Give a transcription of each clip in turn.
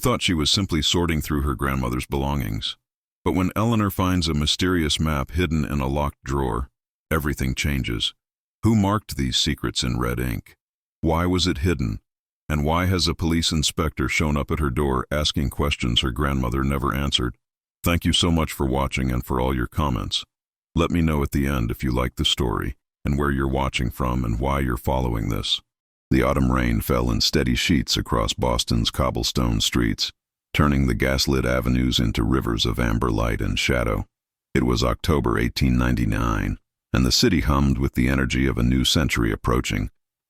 thought she was simply sorting through her grandmother's belongings. But when Eleanor finds a mysterious map hidden in a locked drawer, everything changes. Who marked these secrets in red ink? Why was it hidden? And why has a police inspector shown up at her door asking questions her grandmother never answered? Thank you so much for watching and for all your comments. Let me know at the end if you like the story, and where you're watching from and why you're following this. The autumn rain fell in steady sheets across Boston's cobblestone streets, turning the gaslit avenues into rivers of amber light and shadow. It was October 1899, and the city hummed with the energy of a new century approaching,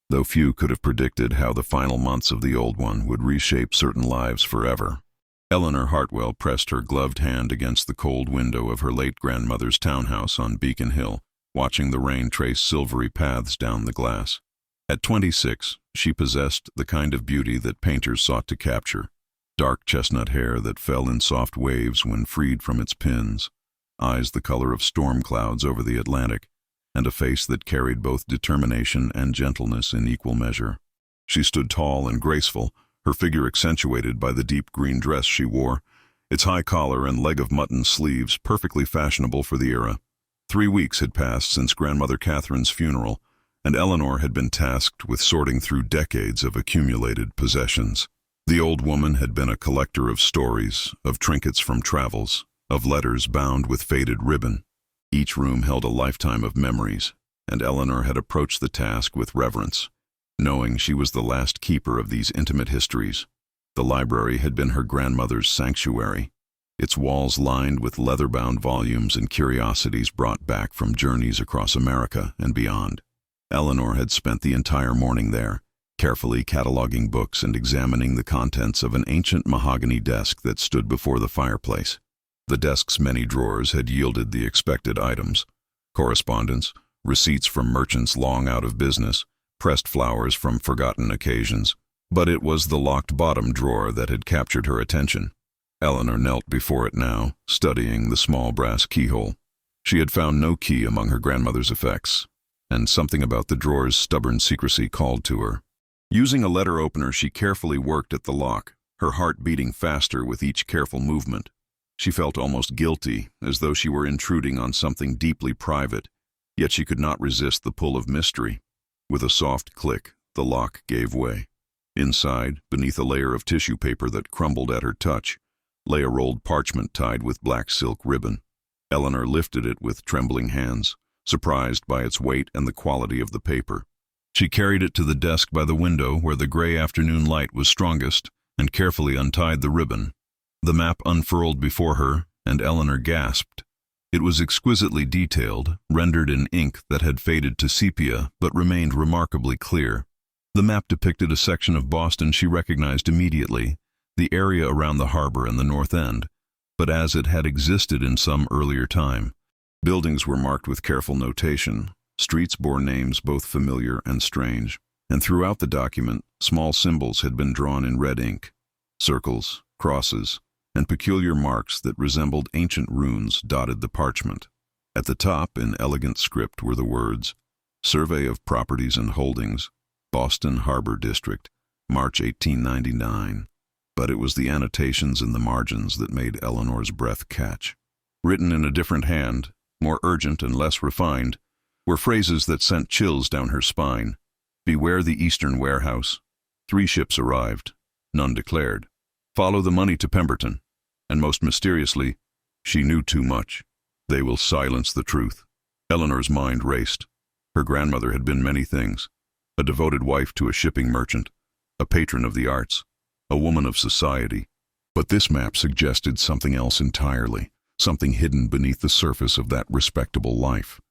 though few could have predicted how the final months of the old one would reshape certain lives forever. Eleanor Hartwell pressed her gloved hand against the cold window of her late grandmother's townhouse on Beacon Hill, watching the rain trace silvery paths down the glass. At 26, she possessed the kind of beauty that painters sought to capture: dark chestnut hair that fell in soft waves when freed from its pins, eyes the color of storm clouds over the Atlantic, and a face that carried both determination and gentleness in equal measure. She stood tall and graceful, her figure accentuated by the deep green dress she wore, its high collar and leg of mutton sleeves perfectly fashionable for the era. 3 weeks had passed since Grandmother Catherine's funeral, and Eleanor had been tasked with sorting through decades of accumulated possessions. The old woman had been a collector of stories, of trinkets from travels, of letters bound with faded ribbon. Each room held a lifetime of memories, and Eleanor had approached the task with reverence, knowing she was the last keeper of these intimate histories. The library had been her grandmother's sanctuary, its walls lined with leather-bound volumes and curiosities brought back from journeys across America and beyond. Eleanor had spent the entire morning there, carefully cataloging books and examining the contents of an ancient mahogany desk that stood before the fireplace. The desk's many drawers had yielded the expected items: correspondence, receipts from merchants long out of business, pressed flowers from forgotten occasions. But it was the locked bottom drawer that had captured her attention. Eleanor knelt before it now, studying the small brass keyhole. She had found no key among her grandmother's effects, and something about the drawer's stubborn secrecy called to her. Using a letter opener, she carefully worked at the lock, her heart beating faster with each careful movement. She felt almost guilty, as though she were intruding on something deeply private, yet she could not resist the pull of mystery. With a soft click, the lock gave way. Inside, beneath a layer of tissue paper that crumbled at her touch, lay a rolled parchment tied with black silk ribbon. Eleanor lifted it with trembling hands, surprised by its weight and the quality of the paper. She carried it to the desk by the window where the gray afternoon light was strongest and carefully untied the ribbon. The map unfurled before her, and Eleanor gasped. It was exquisitely detailed, rendered in ink that had faded to sepia but remained remarkably clear. The map depicted a section of Boston she recognized immediately, the area around the harbor and the North End, but as it had existed in some earlier time. Buildings were marked with careful notation, streets bore names both familiar and strange, and throughout the document, small symbols had been drawn in red ink: circles, crosses, and peculiar marks that resembled ancient runes dotted the parchment. At the top, in elegant script, were the words, "Survey of Properties and Holdings, Boston Harbor District, March 1899. But it was the annotations in the margins that made Eleanor's breath catch. Written in a different hand, more urgent and less refined, were phrases that sent chills down her spine. Beware the Eastern warehouse. 3 ships arrived. None declared. Follow the money to Pemberton. And most mysteriously, she knew too much. They will silence the truth. Eleanor's mind raced. Her grandmother had been many things: a devoted wife to a shipping merchant, a patron of the arts, a woman of society. But this map suggested something else entirely, something hidden beneath the surface of that respectable life.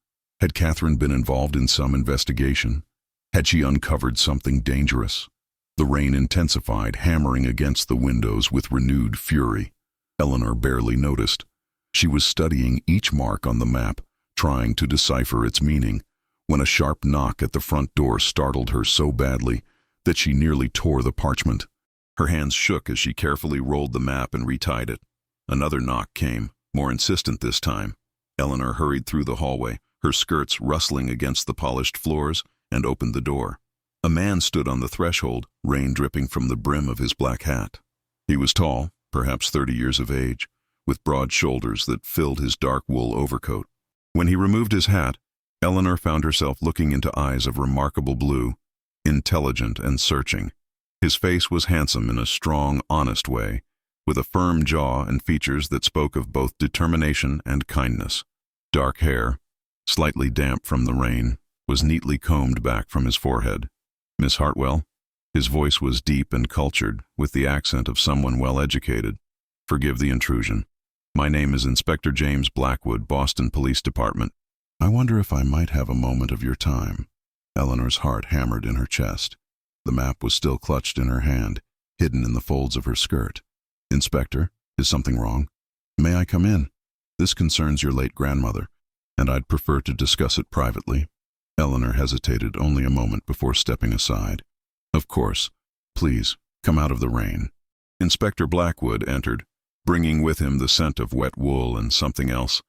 Had Catherine been involved in some investigation? Had she uncovered something dangerous? The rain intensified, hammering against the windows with renewed fury. Eleanor barely noticed. She was studying each mark on the map, trying to decipher its meaning, when a sharp knock at the front door startled her so badly that she nearly tore the parchment. Her hands shook as she carefully rolled the map and retied it. Another knock came, more insistent this time. Eleanor hurried through the hallway, her skirts rustling against the polished floors, and opened the door. A man stood on the threshold, rain dripping from the brim of his black hat. He was tall, perhaps 30 years of age, with broad shoulders that filled his dark wool overcoat. When he removed his hat, Eleanor found herself looking into eyes of remarkable blue, intelligent and searching. His face was handsome in a strong, honest way, with a firm jaw and features that spoke of both determination and kindness. Dark hair, slightly damp from the rain, was neatly combed back from his forehead. Miss Hartwell? His voice was deep and cultured, with the accent of someone well-educated. Forgive the intrusion. My name is Inspector James Blackwood, Boston Police Department. I wonder if I might have a moment of your time. Eleanor's heart hammered in her chest. The map was still clutched in her hand, hidden in the folds of her skirt. Inspector, is something wrong? May I come in? This concerns your late grandmother, and I'd prefer to discuss it privately. Eleanor hesitated only a moment before stepping aside. Of course. Please, come out of the rain. Inspector Blackwood entered, bringing with him the scent of wet wool and something else,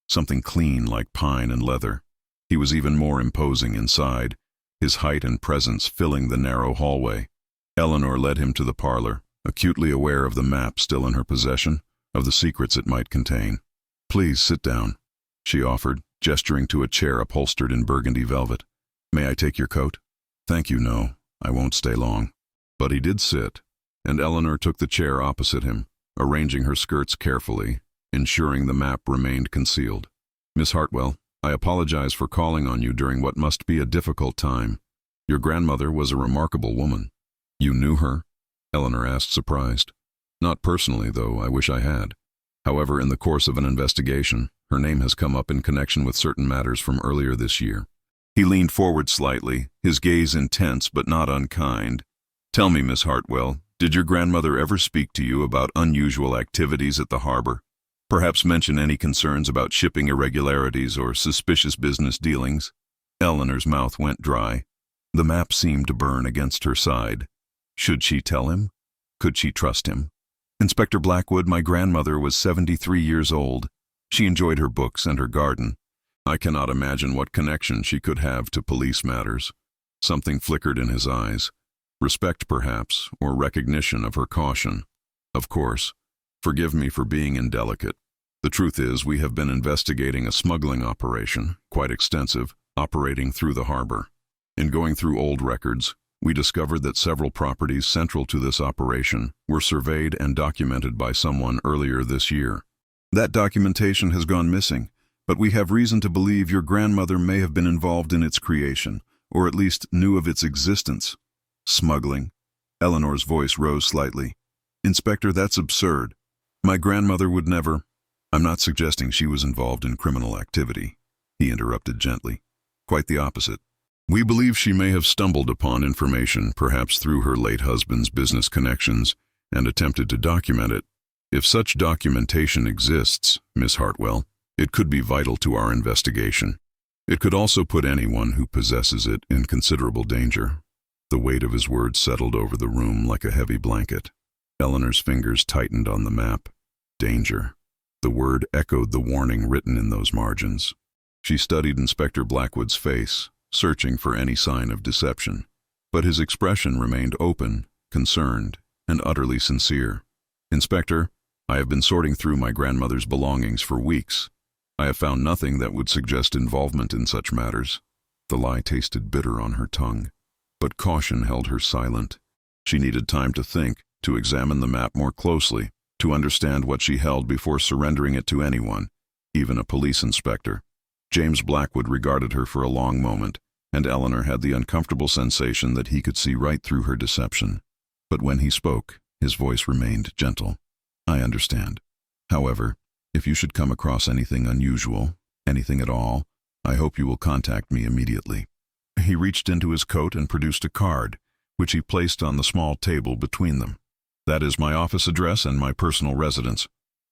something clean like pine and leather. He was even more imposing inside, his height and presence filling the narrow hallway. Eleanor led him to the parlor, acutely aware of the map still in her possession, of the secrets it might contain. Please sit down, she offered, gesturing to a chair upholstered in burgundy velvet. May I take your coat? Thank you, no, I won't stay long. But he did sit, and Eleanor took the chair opposite him, arranging her skirts carefully, ensuring the map remained concealed. Miss Hartwell, I apologize for calling on you during what must be a difficult time. Your grandmother was a remarkable woman. You knew her? Eleanor asked, surprised. Not personally, though I wish I had. However, in the course of an investigation, her name has come up in connection with certain matters from earlier this year. He leaned forward slightly, his gaze intense but not unkind. Tell me, Miss Hartwell, did your grandmother ever speak to you about unusual activities at the harbor? Perhaps mention any concerns about shipping irregularities or suspicious business dealings? Eleanor's mouth went dry. The map seemed to burn against her side. Should she tell him? Could she trust him? Inspector Blackwood, my grandmother was 73 years old. She enjoyed her books and her garden. I cannot imagine what connection she could have to police matters. Something flickered in his eyes. Respect, perhaps, or recognition of her caution. Of course. Forgive me for being indelicate. The truth is, we have been investigating a smuggling operation, quite extensive, operating through the harbor. In going through old records, we discovered that several properties central to this operation were surveyed and documented by someone earlier this year. That documentation has gone missing, but we have reason to believe your grandmother may have been involved in its creation, or at least knew of its existence. Smuggling. Eleanor's voice rose slightly. Inspector, that's absurd. My grandmother would never. I'm not suggesting she was involved in criminal activity, he interrupted gently. Quite the opposite. We believe she may have stumbled upon information, perhaps through her late husband's business connections, and attempted to document it. If such documentation exists, Miss Hartwell, it could be vital to our investigation. It could also put anyone who possesses it in considerable danger. The weight of his words settled over the room like a heavy blanket. Eleanor's fingers tightened on the map. Danger. The word echoed the warning written in those margins. She studied Inspector Blackwood's face, searching for any sign of deception. But his expression remained open, concerned, and utterly sincere. Inspector, I have been sorting through my grandmother's belongings for weeks. I have found nothing that would suggest involvement in such matters. The lie tasted bitter on her tongue, but caution held her silent. She needed time to think, to examine the map more closely, to understand what she held before surrendering it to anyone, even a police inspector. James Blackwood regarded her for a long moment, and Eleanor had the uncomfortable sensation that he could see right through her deception. But when he spoke, his voice remained gentle. I understand. However, if you should come across anything unusual, anything at all, I hope you will contact me immediately. He reached into his coat and produced a card, which he placed on the small table between them. That is my office address and my personal residence.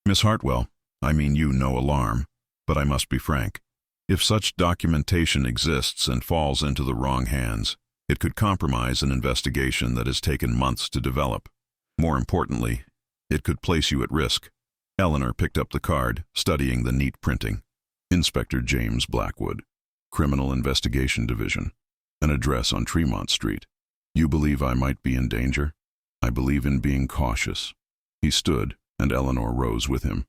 Miss Hartwell, I mean you no alarm, but I must be frank. If such documentation exists and falls into the wrong hands, it could compromise an investigation that has taken months to develop. More importantly, it could place you at risk. Eleanor picked up the card, studying the neat printing. Inspector James Blackwood, Criminal Investigation Division, an address on Tremont Street. You believe I might be in danger? I believe in being cautious. He stood, and Eleanor rose with him.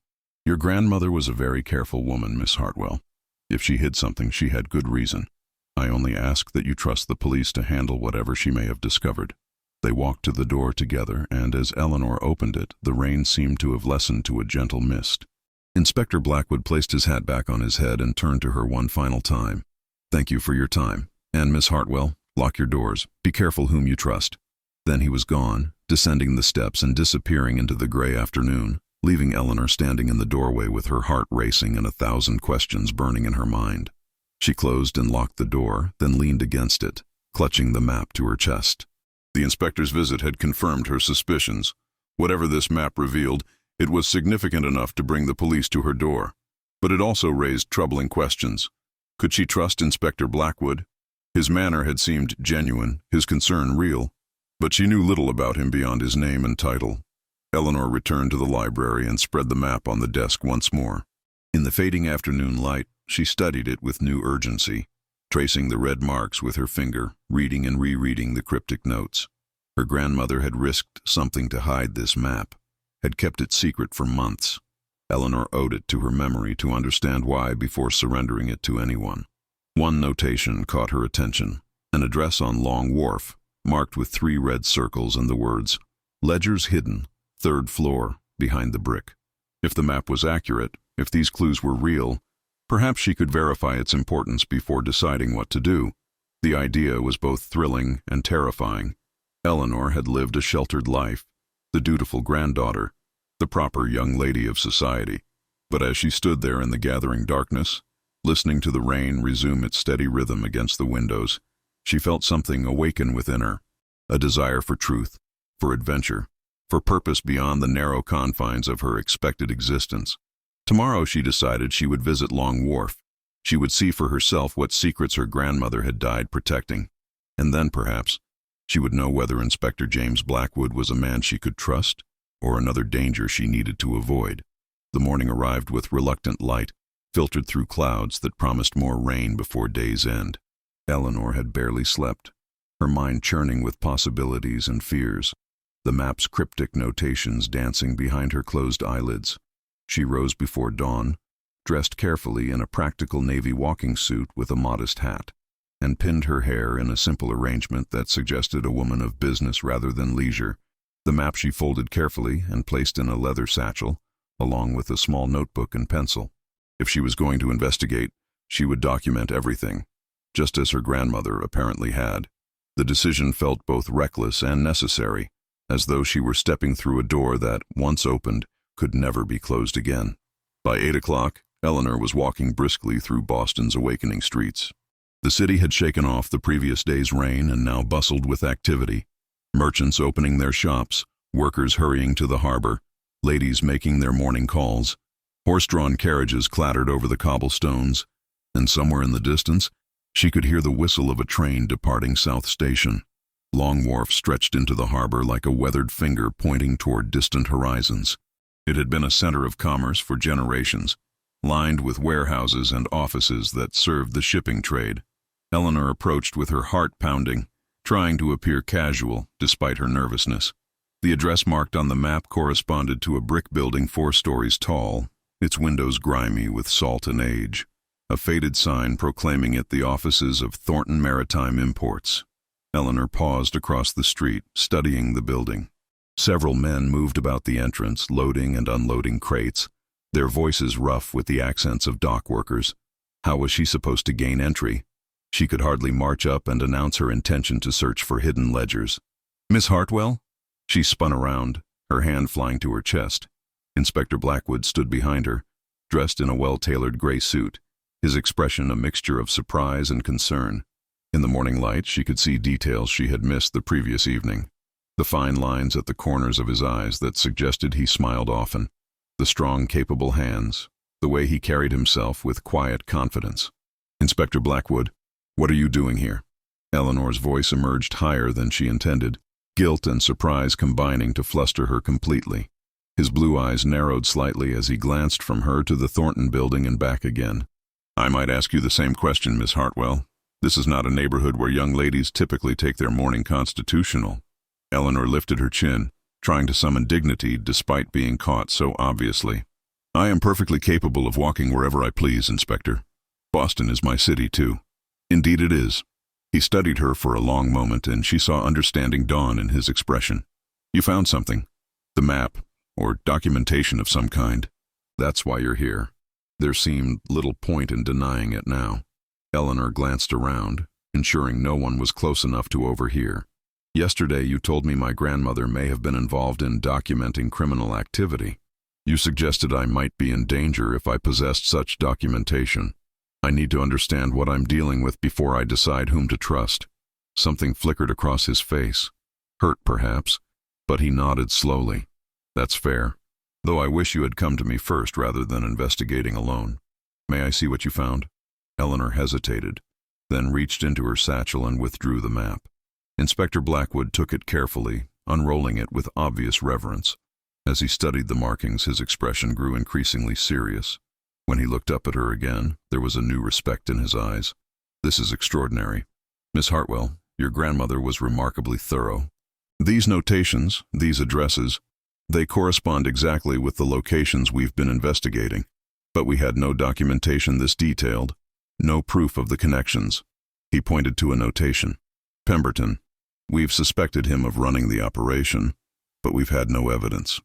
"Your grandmother was a very careful woman, Miss Hartwell. If she hid something, she had good reason. I only ask that you trust the police to handle whatever she may have discovered." They walked to the door together, and as Eleanor opened it, the rain seemed to have lessened to a gentle mist. Inspector Blackwood placed his hat back on his head and turned to her one final time. "Thank you for your time. And Miss Hartwell, lock your doors. Be careful whom you trust." Then he was gone, descending the steps and disappearing into the gray afternoon, leaving Eleanor standing in the doorway with her heart racing and 1,000 questions burning in her mind. She closed and locked the door, then leaned against it, clutching the map to her chest. The inspector's visit had confirmed her suspicions. Whatever this map revealed, it was significant enough to bring the police to her door. But it also raised troubling questions. Could she trust Inspector Blackwood? His manner had seemed genuine, his concern real, but she knew little about him beyond his name and title. Eleanor returned to the library and spread the map on the desk once more. In the fading afternoon light, she studied it with new urgency, tracing the red marks with her finger, reading and rereading the cryptic notes. Her grandmother had risked something to hide this map, had kept it secret for months. Eleanor owed it to her memory to understand why before surrendering it to anyone. One notation caught her attention, an address on Long Wharf, marked with 3 red circles and the words, "Ledgers hidden, 3rd floor, behind the brick." If the map was accurate, if these clues were real, perhaps she could verify its importance before deciding what to do. The idea was both thrilling and terrifying. Eleanor had lived a sheltered life, the dutiful granddaughter, the proper young lady of society. But as she stood there in the gathering darkness, listening to the rain resume its steady rhythm against the windows, she felt something awaken within her, a desire for truth, for adventure, for purpose beyond the narrow confines of her expected existence. Tomorrow, she decided, she would visit Long Wharf. She would see for herself what secrets her grandmother had died protecting. And then, perhaps, she would know whether Inspector James Blackwood was a man she could trust or another danger she needed to avoid. The morning arrived with reluctant light, filtered through clouds that promised more rain before day's end. Eleanor had barely slept, her mind churning with possibilities and fears, the map's cryptic notations dancing behind her closed eyelids. She rose before dawn, dressed carefully in a practical navy walking suit with a modest hat, and pinned her hair in a simple arrangement that suggested a woman of business rather than leisure. The map she folded carefully and placed in a leather satchel, along with a small notebook and pencil. If she was going to investigate, she would document everything, just as her grandmother apparently had. The decision felt both reckless and necessary, as though she were stepping through a door that, once opened, could never be closed again. By 8 o'clock, Eleanor was walking briskly through Boston's awakening streets. The city had shaken off the previous day's rain and now bustled with activity. Merchants opening their shops, workers hurrying to the harbor, ladies making their morning calls. Horse-drawn carriages clattered over the cobblestones, and somewhere in the distance, she could hear the whistle of a train departing South Station. Long Wharf stretched into the harbor like a weathered finger pointing toward distant horizons. It had been a center of commerce for generations, lined with warehouses and offices that served the shipping trade. Eleanor approached with her heart pounding, trying to appear casual despite her nervousness. The address marked on the map corresponded to a brick building 4 stories tall, its windows grimy with salt and age, a faded sign proclaiming it the offices of Thornton Maritime Imports. Eleanor paused across the street, studying the building. Several men moved about the entrance, loading and unloading crates, their voices rough with the accents of dock workers. How was she supposed to gain entry? She could hardly march up and announce her intention to search for hidden ledgers. "Miss Hartwell?" She spun around, her hand flying to her chest. Inspector Blackwood stood behind her, dressed in a well-tailored gray suit, his expression a mixture of surprise and concern. In the morning light, she could see details she had missed the previous evening. The fine lines at the corners of his eyes that suggested he smiled often, the strong, capable hands, the way he carried himself with quiet confidence. "Inspector Blackwood, what are you doing here?" Eleanor's voice emerged higher than she intended, guilt and surprise combining to fluster her completely. His blue eyes narrowed slightly as he glanced from her to the Thornton building and back again. "I might ask you the same question, Miss Hartwell. This is not a neighborhood where young ladies typically take their morning constitutional." Eleanor lifted her chin. trying to summon dignity despite being caught so obviously. "I am perfectly capable of walking wherever I please, Inspector. Boston is my city, too." "Indeed it is." He studied her for a long moment, and she saw understanding dawn in his expression. "You found something. The map, or documentation of some kind. That's why you're here." There seemed little point in denying it now. Eleanor glanced around, ensuring no one was close enough to overhear. "Yesterday you told me my grandmother may have been involved in documenting criminal activity. You suggested I might be in danger if I possessed such documentation. I need to understand what I'm dealing with before I decide whom to trust." Something flickered across his face. Hurt, perhaps, but he nodded slowly. "That's fair. Though I wish you had come to me first rather than investigating alone. May I see what you found?" Eleanor hesitated, then reached into her satchel and withdrew the map. Inspector Blackwood took it carefully, unrolling it with obvious reverence. As he studied the markings, his expression grew increasingly serious. When he looked up at her again, there was a new respect in his eyes. "This is extraordinary. Miss Hartwell, your grandmother was remarkably thorough. These notations, these addresses, they correspond exactly with the locations we've been investigating. But we had no documentation this detailed, no proof of the connections." He pointed to a notation. "Pemberton. We've suspected him of running the operation, but we've had no evidence.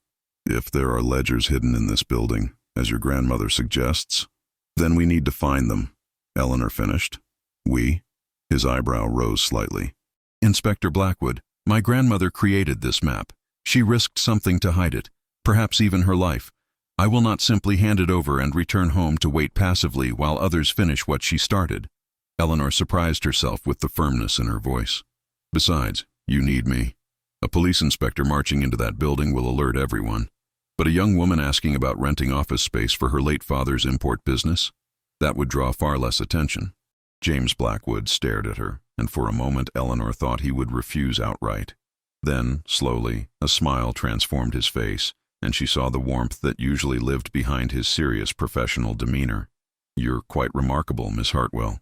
If there are ledgers hidden in this building, as your grandmother suggests, then we need to find them." Eleanor finished. "We?" His eyebrow rose slightly. "Inspector Blackwood, my grandmother created this map. She risked something to hide it, perhaps even her life. I will not simply hand it over and return home to wait passively while others finish what she started." Eleanor surprised herself with the firmness in her voice. "Besides, you need me. A police inspector marching into that building will alert everyone. But a young woman asking about renting office space for her late father's import business? That would draw far less attention." James Blackwood stared at her, and for a moment Eleanor thought he would refuse outright. Then, slowly, a smile transformed his face, and she saw the warmth that usually lived behind his serious professional demeanor. "You're quite remarkable, Miss Hartwell.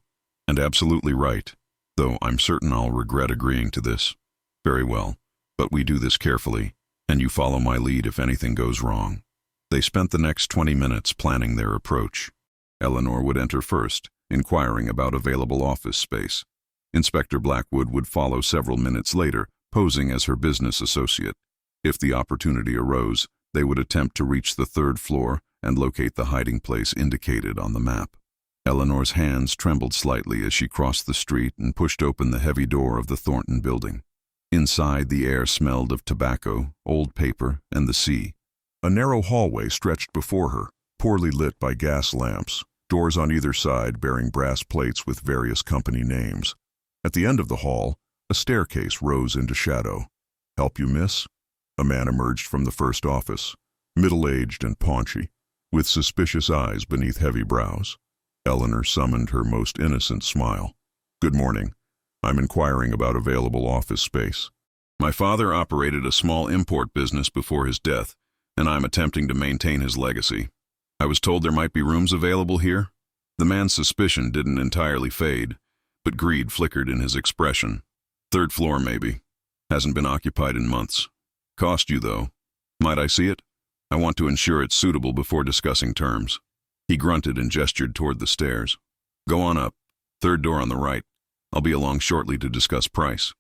And absolutely right, though I'm certain I'll regret agreeing to this." "Very well, but we do this carefully, and you follow my lead if anything goes wrong." They spent the next 20 minutes planning their approach. Eleanor would enter first, inquiring about available office space. Inspector Blackwood would follow several minutes later, posing as her business associate. If the opportunity arose, they would attempt to reach the third floor and locate the hiding place indicated on the map. Eleanor's hands trembled slightly as she crossed the street and pushed open the heavy door of the Thornton building. Inside, the air smelled of tobacco, old paper, and the sea. A narrow hallway stretched before her, poorly lit by gas lamps, doors on either side bearing brass plates with various company names. At the end of the hall, a staircase rose into shadow. "Help you, miss?" A man emerged from the first office, middle-aged and paunchy, with suspicious eyes beneath heavy brows. Eleanor summoned her most innocent smile. "Good morning. I'm inquiring about available office space. My father operated a small import business before his death, and I'm attempting to maintain his legacy. I was told there might be rooms available here." The man's suspicion didn't entirely fade, but greed flickered in his expression. "Third floor, maybe. Hasn't been occupied in months. Cost you, though. Might I see it? I want to ensure it's suitable before discussing terms." He grunted and gestured toward the stairs. "Go on up. Third door on the right. I'll be along shortly to discuss price."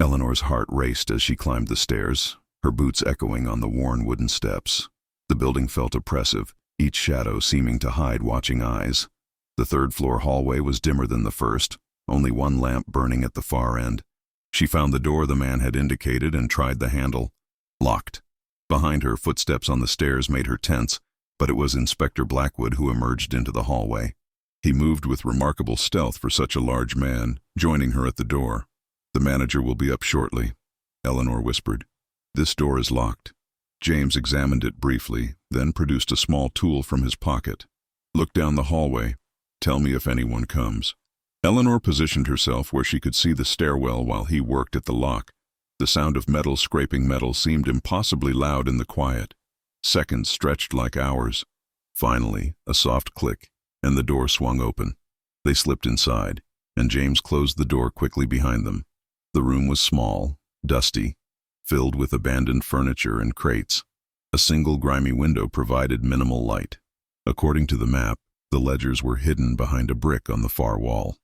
Eleanor's heart raced as she climbed the stairs, her boots echoing on the worn wooden steps. The building felt oppressive, each shadow seeming to hide watching eyes. The third-floor hallway was dimmer than the first, only one lamp burning at the far end. She found the door the man had indicated and tried the handle. Locked. Behind her, footsteps on the stairs made her tense, but it was Inspector Blackwood who emerged into the hallway. He moved with remarkable stealth for such a large man, joining her at the door. "The manager will be up shortly," Eleanor whispered. "This door is locked." James examined it briefly, then produced a small tool from his pocket. "Look down the hallway. Tell me if anyone comes." Eleanor positioned herself where she could see the stairwell while he worked at the lock. The sound of metal scraping metal seemed impossibly loud in the quiet. Seconds stretched like hours. Finally, a soft click, and the door swung open. They slipped inside, and James closed the door quickly behind them. The room was small, dusty, filled with abandoned furniture and crates. A single grimy window provided minimal light. According to the map, the ledgers were hidden behind a brick on the far wall.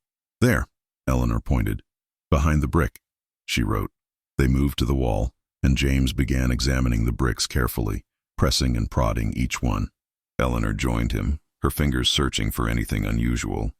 "There," Eleanor pointed. "Behind the brick," she wrote. They moved to the wall, and James began examining the bricks carefully, pressing and prodding each one. Eleanor joined him, her fingers searching for anything unusual.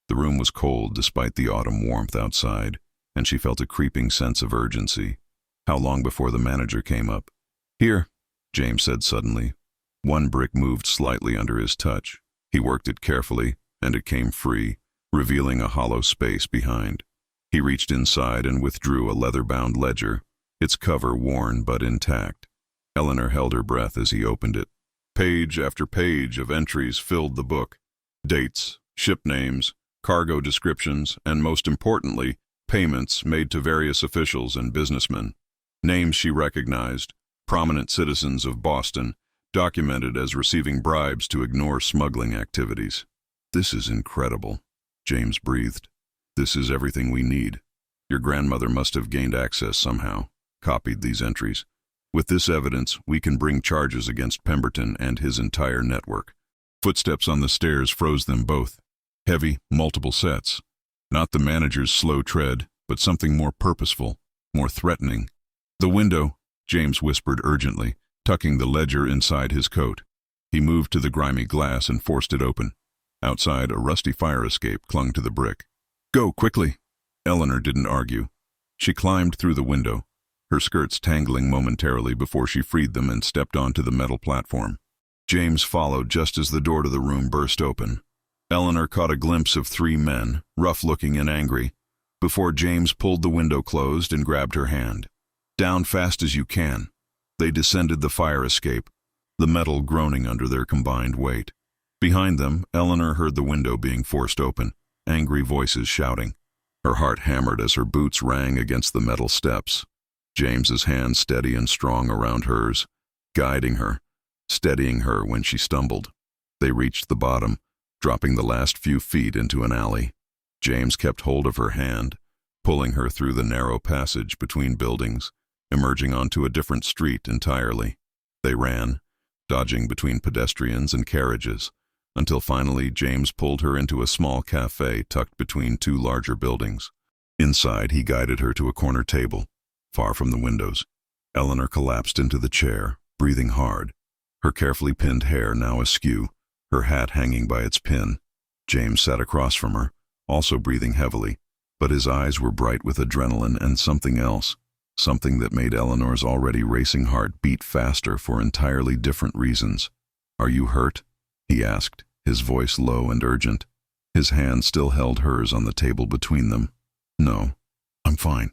The room was cold despite the autumn warmth outside, and she felt a creeping sense of urgency. How long before the manager came up? "Here," James said suddenly. One brick moved slightly under his touch. He worked it carefully, and it came free, revealing a hollow space behind. He reached inside and withdrew a leather-bound ledger, its cover worn but intact. Eleanor held her breath as he opened it. Page after page of entries filled the book. Dates, ship names, cargo descriptions, and most importantly, payments made to various officials and businessmen. Names she recognized, prominent citizens of Boston, documented as receiving bribes to ignore smuggling activities. "This is incredible," James breathed. "This is everything we need. Your grandmother must have gained access somehow, copied these entries. With this evidence, we can bring charges against Pemberton and his entire network." Footsteps on the stairs froze them both. Heavy, multiple sets. Not the manager's slow tread, but something more purposeful, more threatening. "The window," James whispered urgently, tucking the ledger inside his coat. He moved to the grimy glass and forced it open. Outside, a rusty fire escape clung to the brick. "Go, quickly!" Eleanor didn't argue. She climbed through the window, her skirts tangling momentarily before she freed them and stepped onto the metal platform. James followed just as the door to the room burst open. Eleanor caught a glimpse of 3 men, rough-looking and angry, before James pulled the window closed and grabbed her hand. "Down fast as you can." They descended the fire escape, the metal groaning under their combined weight. Behind them, Eleanor heard the window being forced open, angry voices shouting. Her heart hammered as her boots rang against the metal steps. James's hand steady and strong around hers, guiding her, steadying her when she stumbled. They reached the bottom, dropping the last few feet into an alley. James kept hold of her hand, pulling her through the narrow passage between buildings, emerging onto a different street entirely. They ran, dodging between pedestrians and carriages, until finally James pulled her into a small cafe tucked between 2 larger buildings. Inside, he guided her to a corner table, far from the windows. Eleanor collapsed into the chair, breathing hard, her carefully pinned hair now askew, her hat hanging by its pin. James sat across from her, also breathing heavily, but his eyes were bright with adrenaline and something else, something that made Eleanor's already racing heart beat faster for entirely different reasons. "Are you hurt?" he asked, his voice low and urgent. His hand still held hers on the table between them. "No, I'm fine."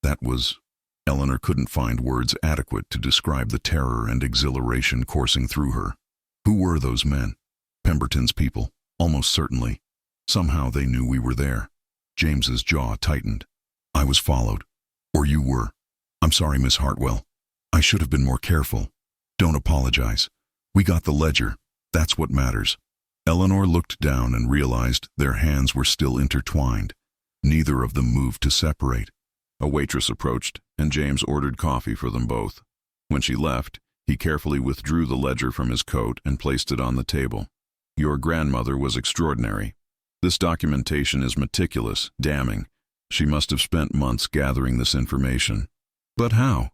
That was... Eleanor couldn't find words adequate to describe the terror and exhilaration coursing through her. Who were those men? Pemberton's people, almost certainly. Somehow they knew we were there. James's jaw tightened. "I was followed. Or you were. I'm sorry, Miss Hartwell. I should have been more careful. Don't apologize. We got the ledger. That's what matters." Eleanor looked down and realized their hands were still intertwined. Neither of them moved to separate. A waitress approached, and James ordered coffee for them both. When she left, he carefully withdrew the ledger from his coat and placed it on the table. "Your grandmother was extraordinary. This documentation is meticulous, damning. She must have spent months gathering this information." "But how?"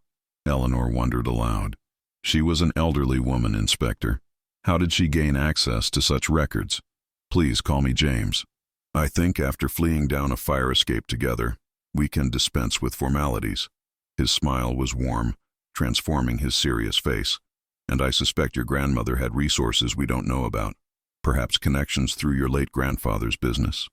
Eleanor wondered aloud. She was an elderly woman, Inspector. How did she gain access to such records? "Please call me James. I think after fleeing down a fire escape together, we can dispense with formalities." His smile was warm, transforming his serious face. "And I suspect your grandmother had resources we don't know about. Perhaps connections through your late grandfather's business.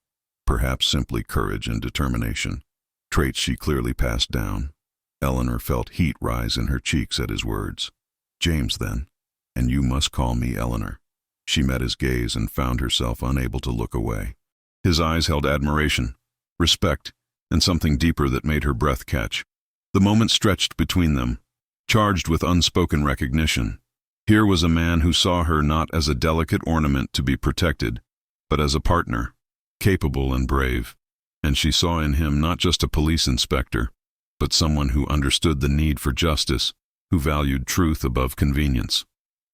Perhaps simply courage and determination. Traits she clearly passed down." Eleanor felt heat rise in her cheeks at his words. "James, then. And you must call me Eleanor." She met his gaze and found herself unable to look away. His eyes held admiration, respect, and something deeper that made her breath catch. The moment stretched between them, charged with unspoken recognition. Here was a man who saw her not as a delicate ornament to be protected, but as a partner, capable and brave. And she saw in him not just a police inspector, but someone who understood the need for justice, who valued truth above convenience.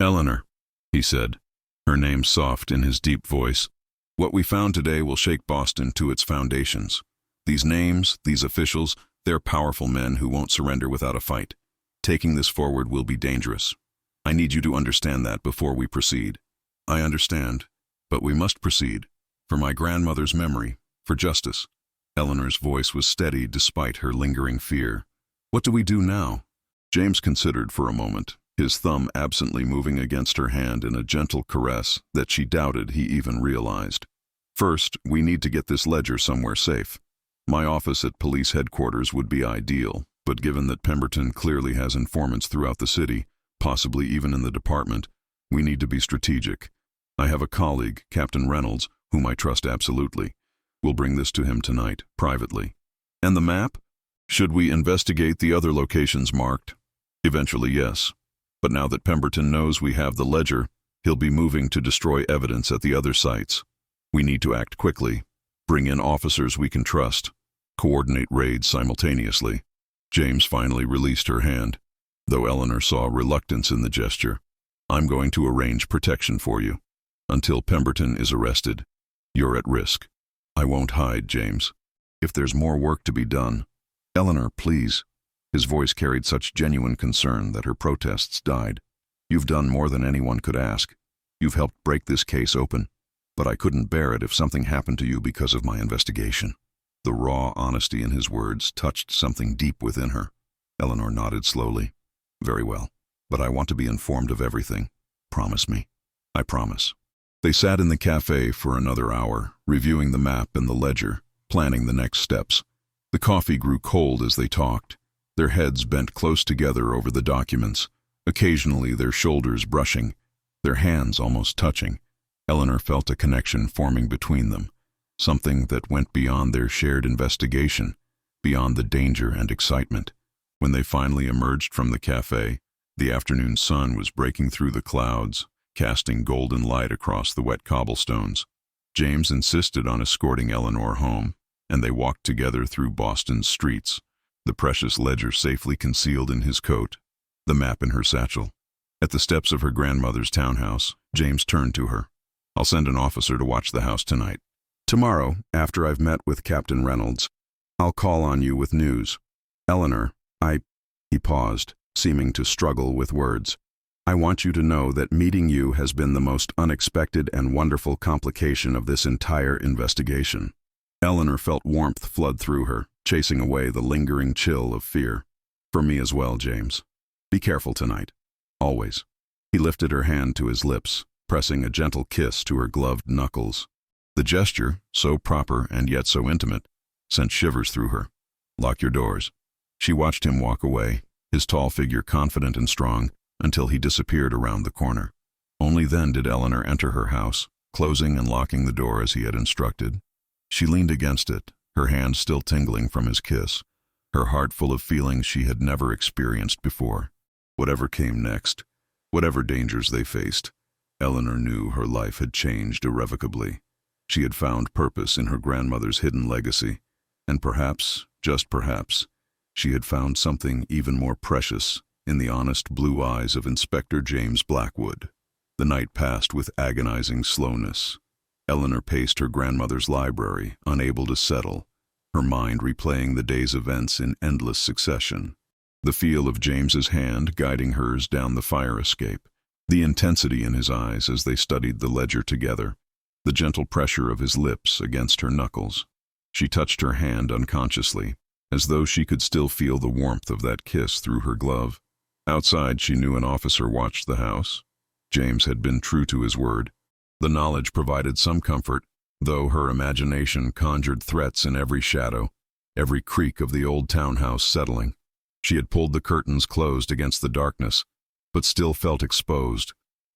"Eleanor," he said, her name soft in his deep voice, "what we found today will shake Boston to its foundations. These names, these officials, they're powerful men who won't surrender without a fight. Taking this forward will be dangerous. I need you to understand that before we proceed." "I understand, but we must proceed. For my grandmother's memory, for justice." Eleanor's voice was steady despite her lingering fear. "What do we do now?" James considered for a moment, his thumb absently moving against her hand in a gentle caress that she doubted he even realized. "First, we need to get this ledger somewhere safe. My office at police headquarters would be ideal, but given that Pemberton clearly has informants throughout the city, possibly even in the department, we need to be strategic. I have a colleague, Captain Reynolds, whom I trust absolutely. We'll bring this to him tonight, privately." "And the map? Should we investigate the other locations marked?" "Eventually, yes. But now that Pemberton knows we have the ledger, he'll be moving to destroy evidence at the other sites. We need to act quickly, bring in officers we can trust, coordinate raids simultaneously." James finally released her hand, though Eleanor saw reluctance in the gesture. "I'm going to arrange protection for you. Until Pemberton is arrested, you're at risk." "I won't hide, James. If there's more work to be done—" "Eleanor, please." His voice carried such genuine concern that her protests died. "You've done more than anyone could ask. You've helped break this case open. But I couldn't bear it if something happened to you because of my investigation." The raw honesty in his words touched something deep within her. Eleanor nodded slowly. "Very well, but I want to be informed of everything. Promise me." "I promise." They sat in the cafe for another hour, reviewing the map and the ledger, planning the next steps. The coffee grew cold as they talked, their heads bent close together over the documents, occasionally their shoulders brushing, their hands almost touching. Eleanor felt a connection forming between them, something that went beyond their shared investigation, beyond the danger and excitement. When they finally emerged from the cafe, the afternoon sun was breaking through the clouds, casting golden light across the wet cobblestones. James insisted on escorting Eleanor home, and they walked together through Boston's streets, the precious ledger safely concealed in his coat, the map in her satchel. At the steps of her grandmother's townhouse, James turned to her. "I'll send an officer to watch the house tonight. Tomorrow, after I've met with Captain Reynolds, I'll call on you with news. Eleanor, He paused, seeming to struggle with words. "I want you to know that meeting you has been the most unexpected and wonderful complication of this entire investigation." Eleanor felt warmth flood through her, chasing away the lingering chill of fear. "For me as well, James. Be careful tonight. Always." He lifted her hand to his lips, pressing a gentle kiss to her gloved knuckles. The gesture, so proper and yet so intimate, sent shivers through her. "Lock your doors." She watched him walk away, his tall figure confident and strong, until he disappeared around the corner. Only then did Eleanor enter her house, closing and locking the door as he had instructed. She leaned against it, her hand still tingling from his kiss, her heart full of feelings she had never experienced before. Whatever came next, whatever dangers they faced, Eleanor knew her life had changed irrevocably. She had found purpose in her grandmother's hidden legacy, and perhaps, just perhaps, she had found something even more precious in the honest blue eyes of Inspector James Blackwood. The night passed with agonizing slowness. Eleanor paced her grandmother's library, unable to settle, her mind replaying the day's events in endless succession. The feel of James's hand guiding hers down the fire escape, the intensity in his eyes as they studied the ledger together, the gentle pressure of his lips against her knuckles. She touched her hand unconsciously, as though she could still feel the warmth of that kiss through her glove. Outside, she knew an officer watched the house. James had been true to his word. The knowledge provided some comfort, though her imagination conjured threats in every shadow, every creak of the old townhouse settling. She had pulled the curtains closed against the darkness, but still felt exposed,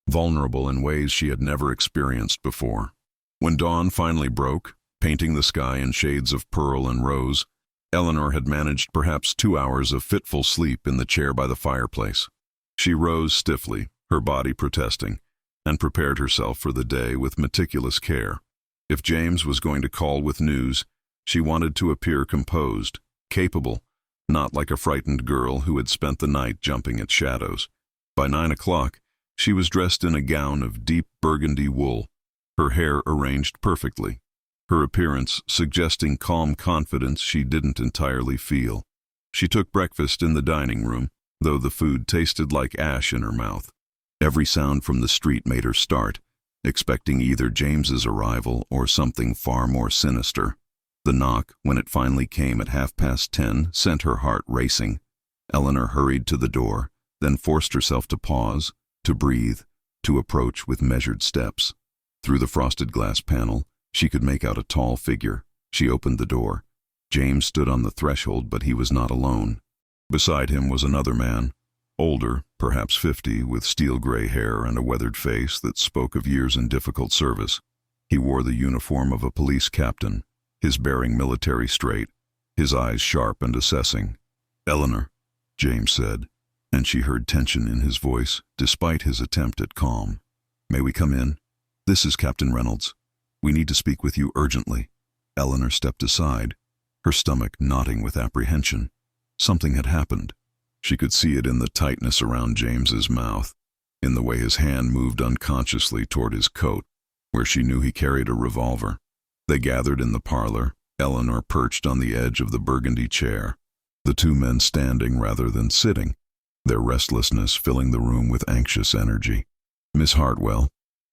vulnerable in ways she had never experienced before. When dawn finally broke, painting the sky in shades of pearl and rose, Eleanor had managed perhaps 2 hours of fitful sleep in the chair by the fireplace. She rose stiffly, her body protesting, and prepared herself for the day with meticulous care. If James was going to call with news, she wanted to appear composed, capable, not like a frightened girl who had spent the night jumping at shadows. By 9 o'clock, she was dressed in a gown of deep burgundy wool, her hair arranged perfectly, her appearance suggesting calm confidence she didn't entirely feel. She took breakfast in the dining room, though the food tasted like ash in her mouth. Every sound from the street made her start, expecting either James's arrival or something far more sinister. The knock, when it finally came at 10:30, sent her heart racing. Eleanor hurried to the door, then forced herself to pause, to breathe, to approach with measured steps. Through the frosted glass panel, she could make out a tall figure. She opened the door. James stood on the threshold, but he was not alone. Beside him was another man, older, perhaps 50, with steel-gray hair and a weathered face that spoke of years in difficult service. He wore the uniform of a police captain, his bearing military straight, his eyes sharp and assessing. "Eleanor," James said, and she heard tension in his voice, despite his attempt at calm. "May we come in? This is Captain Reynolds. We need to speak with you urgently." Eleanor stepped aside, her stomach knotting with apprehension. Something had happened. She could see it in the tightness around James's mouth, in the way his hand moved unconsciously toward his coat, where she knew he carried a revolver. They gathered in the parlor, Eleanor perched on the edge of the burgundy chair, the two men standing rather than sitting, their restlessness filling the room with anxious energy. "Miss Hartwell,"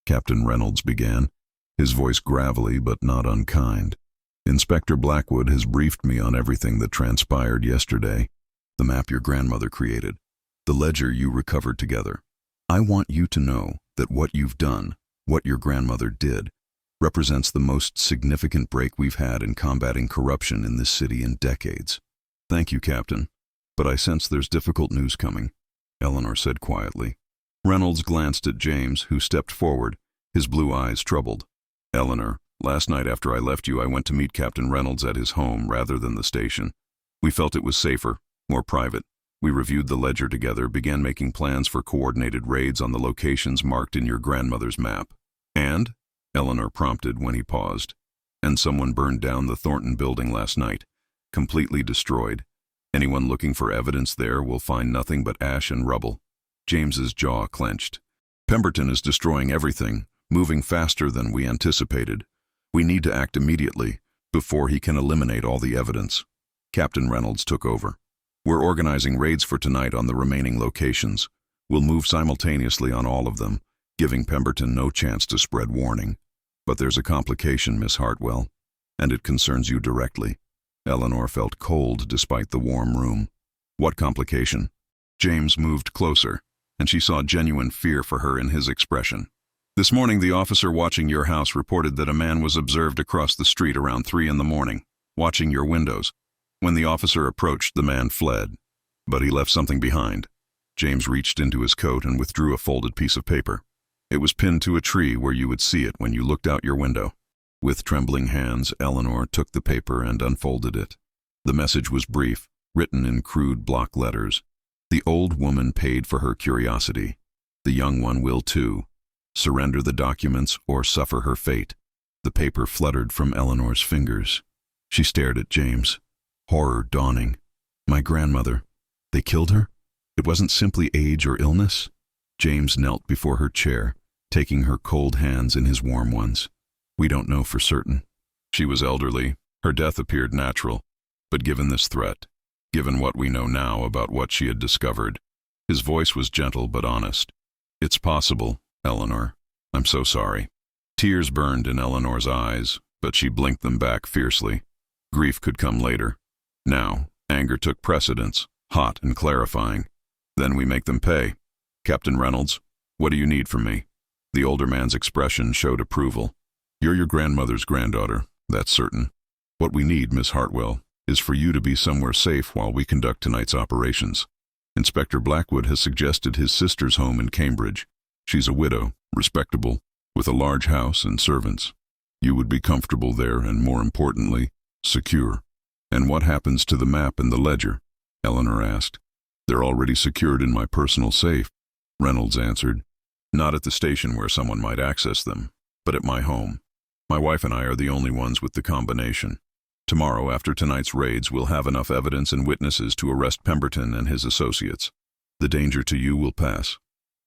Captain Reynolds began, his voice gravelly but not unkind. "Inspector Blackwood has briefed me on everything that transpired yesterday. The map your grandmother created, the ledger you recovered together. I want you to know that what you've done, what your grandmother did, represents the most significant break we've had in combating corruption in this city in decades." "Thank you, Captain, but I sense there's difficult news coming," Eleanor said quietly. Reynolds glanced at James, who stepped forward, his blue eyes troubled. "Eleanor, last night after I left you, I went to meet Captain Reynolds at his home rather than the station. We felt it was safer, more private. We reviewed the ledger together, began making plans for coordinated raids on the locations marked in your grandmother's map." "And?" Eleanor prompted when he paused. "And someone burned down the Thornton building last night, completely destroyed. Anyone looking for evidence there will find nothing but ash and rubble." James's jaw clenched. "Pemberton is destroying everything, moving faster than we anticipated. We need to act immediately, before he can eliminate all the evidence." Captain Reynolds took over. "We're organizing raids for tonight on the remaining locations. We'll move simultaneously on all of them, giving Pemberton no chance to spread warning. But there's a complication, Miss Hartwell, and it concerns you directly." Eleanor felt cold despite the warm room. "What complication?" James moved closer, and she saw genuine fear for her in his expression. "This morning, the officer watching your house reported that a man was observed across the street around 3 in the morning, watching your windows. When the officer approached, the man fled, but he left something behind." James reached into his coat and withdrew a folded piece of paper. "It was pinned to a tree where you would see it when you looked out your window." With trembling hands, Eleanor took the paper and unfolded it. The message was brief, written in crude block letters. "The old woman paid for her curiosity. The young one will too. Surrender the documents or suffer her fate." The paper fluttered from Eleanor's fingers. She stared at James, horror dawning. "My grandmother. They killed her? It wasn't simply age or illness?" James knelt before her chair, taking her cold hands in his warm ones. "We don't know for certain. She was elderly. Her death appeared natural. But given this threat, given what we know now about what she had discovered," his voice was gentle but honest, "it's possible, Eleanor. I'm so sorry." Tears burned in Eleanor's eyes, but she blinked them back fiercely. Grief could come later. Now, anger took precedence, hot and clarifying. "Then we make them pay. Captain Reynolds, what do you need from me?" The older man's expression showed approval. "You're your grandmother's granddaughter, that's certain. What we need, Miss Hartwell, is for you to be somewhere safe while we conduct tonight's operations. Inspector Blackwood has suggested his sister's home in Cambridge. She's a widow, respectable, with a large house and servants. You would be comfortable there and, more importantly, secure." "And what happens to the map and the ledger?" Eleanor asked. "They're already secured in my personal safe," Reynolds answered. "Not at the station where someone might access them, but at my home. My wife and I are the only ones with the combination." Tomorrow, after tonight's raids, we'll have enough evidence and witnesses to arrest Pemberton and his associates. The danger to you will pass."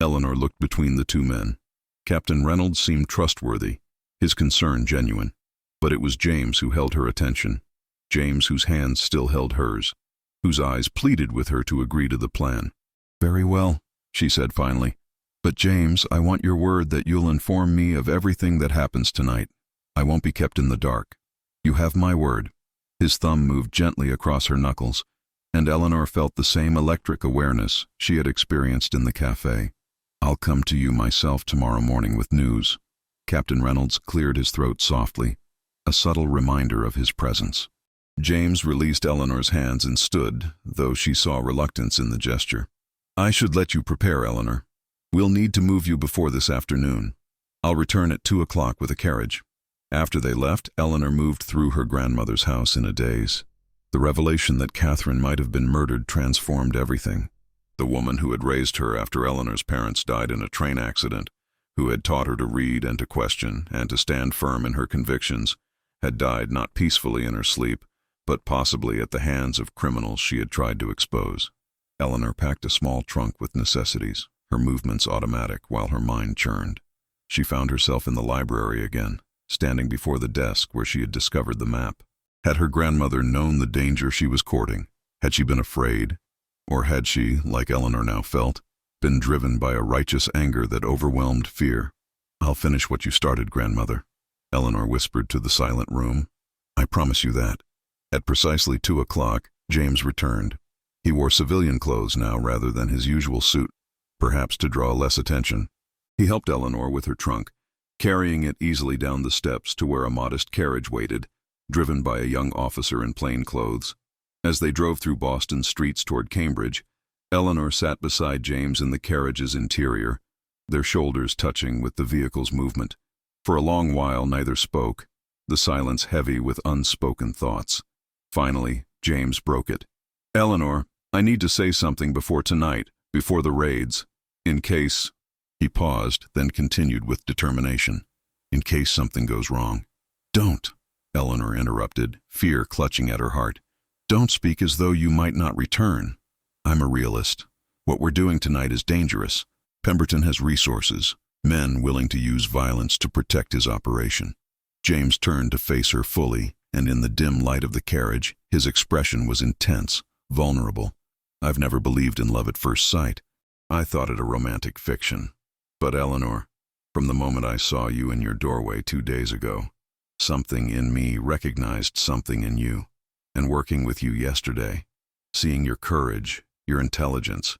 Eleanor looked between the two men. Captain Reynolds seemed trustworthy, his concern genuine. But it was James who held her attention. James, whose hands still held hers, whose eyes pleaded with her to agree to the plan. "Very well," she said finally. "But James, I want your word that you'll inform me of everything that happens tonight. I won't be kept in the dark. You have my word." His thumb moved gently across her knuckles, and Eleanor felt the same electric awareness she had experienced in the cafe. "I'll come to you myself tomorrow morning with news." Captain Reynolds cleared his throat softly, a subtle reminder of his presence. James released Eleanor's hands and stood, though she saw reluctance in the gesture. "I should let you prepare, Eleanor. We'll need to move you before this afternoon. I'll return at 2 o'clock with a carriage." After they left, Eleanor moved through her grandmother's house in a daze. The revelation that Catherine might have been murdered transformed everything. The woman who had raised her after Eleanor's parents died in a train accident, who had taught her to read and to question and to stand firm in her convictions, had died not peacefully in her sleep, but possibly at the hands of criminals she had tried to expose. Eleanor packed a small trunk with necessities, her movements automatic while her mind churned. She found herself in the library again, standing before the desk where she had discovered the map. Had her grandmother known the danger she was courting? Had she been afraid? Or had she, like Eleanor now felt, been driven by a righteous anger that overwhelmed fear? "I'll finish what you started, grandmother," Eleanor whispered to the silent room. "I promise you that." At precisely 2 o'clock, James returned. He wore civilian clothes now rather than his usual suit, perhaps to draw less attention. He helped Eleanor with her trunk, carrying it easily down the steps to where a modest carriage waited, driven by a young officer in plain clothes. As they drove through Boston streets toward Cambridge, Eleanor sat beside James in the carriage's interior, their shoulders touching with the vehicle's movement. For a long while neither spoke, the silence heavy with unspoken thoughts. Finally, James broke it. "Eleanor, I need to say something before tonight, before the raids. In case—" He paused, then continued with determination. "In case something goes wrong." "Don't," Eleanor interrupted, fear clutching at her heart. "Don't speak as though you might not return. I'm a realist. What we're doing tonight is dangerous. Pemberton has resources, men willing to use violence to protect his operation." James turned to face her fully, and in the dim light of the carriage, his expression was intense, vulnerable. "I've never believed in love at first sight. I thought it a romantic fiction. But Eleanor, from the moment I saw you in your doorway 2 days ago, something in me recognized something in you. And working with you yesterday, seeing your courage, your intelligence,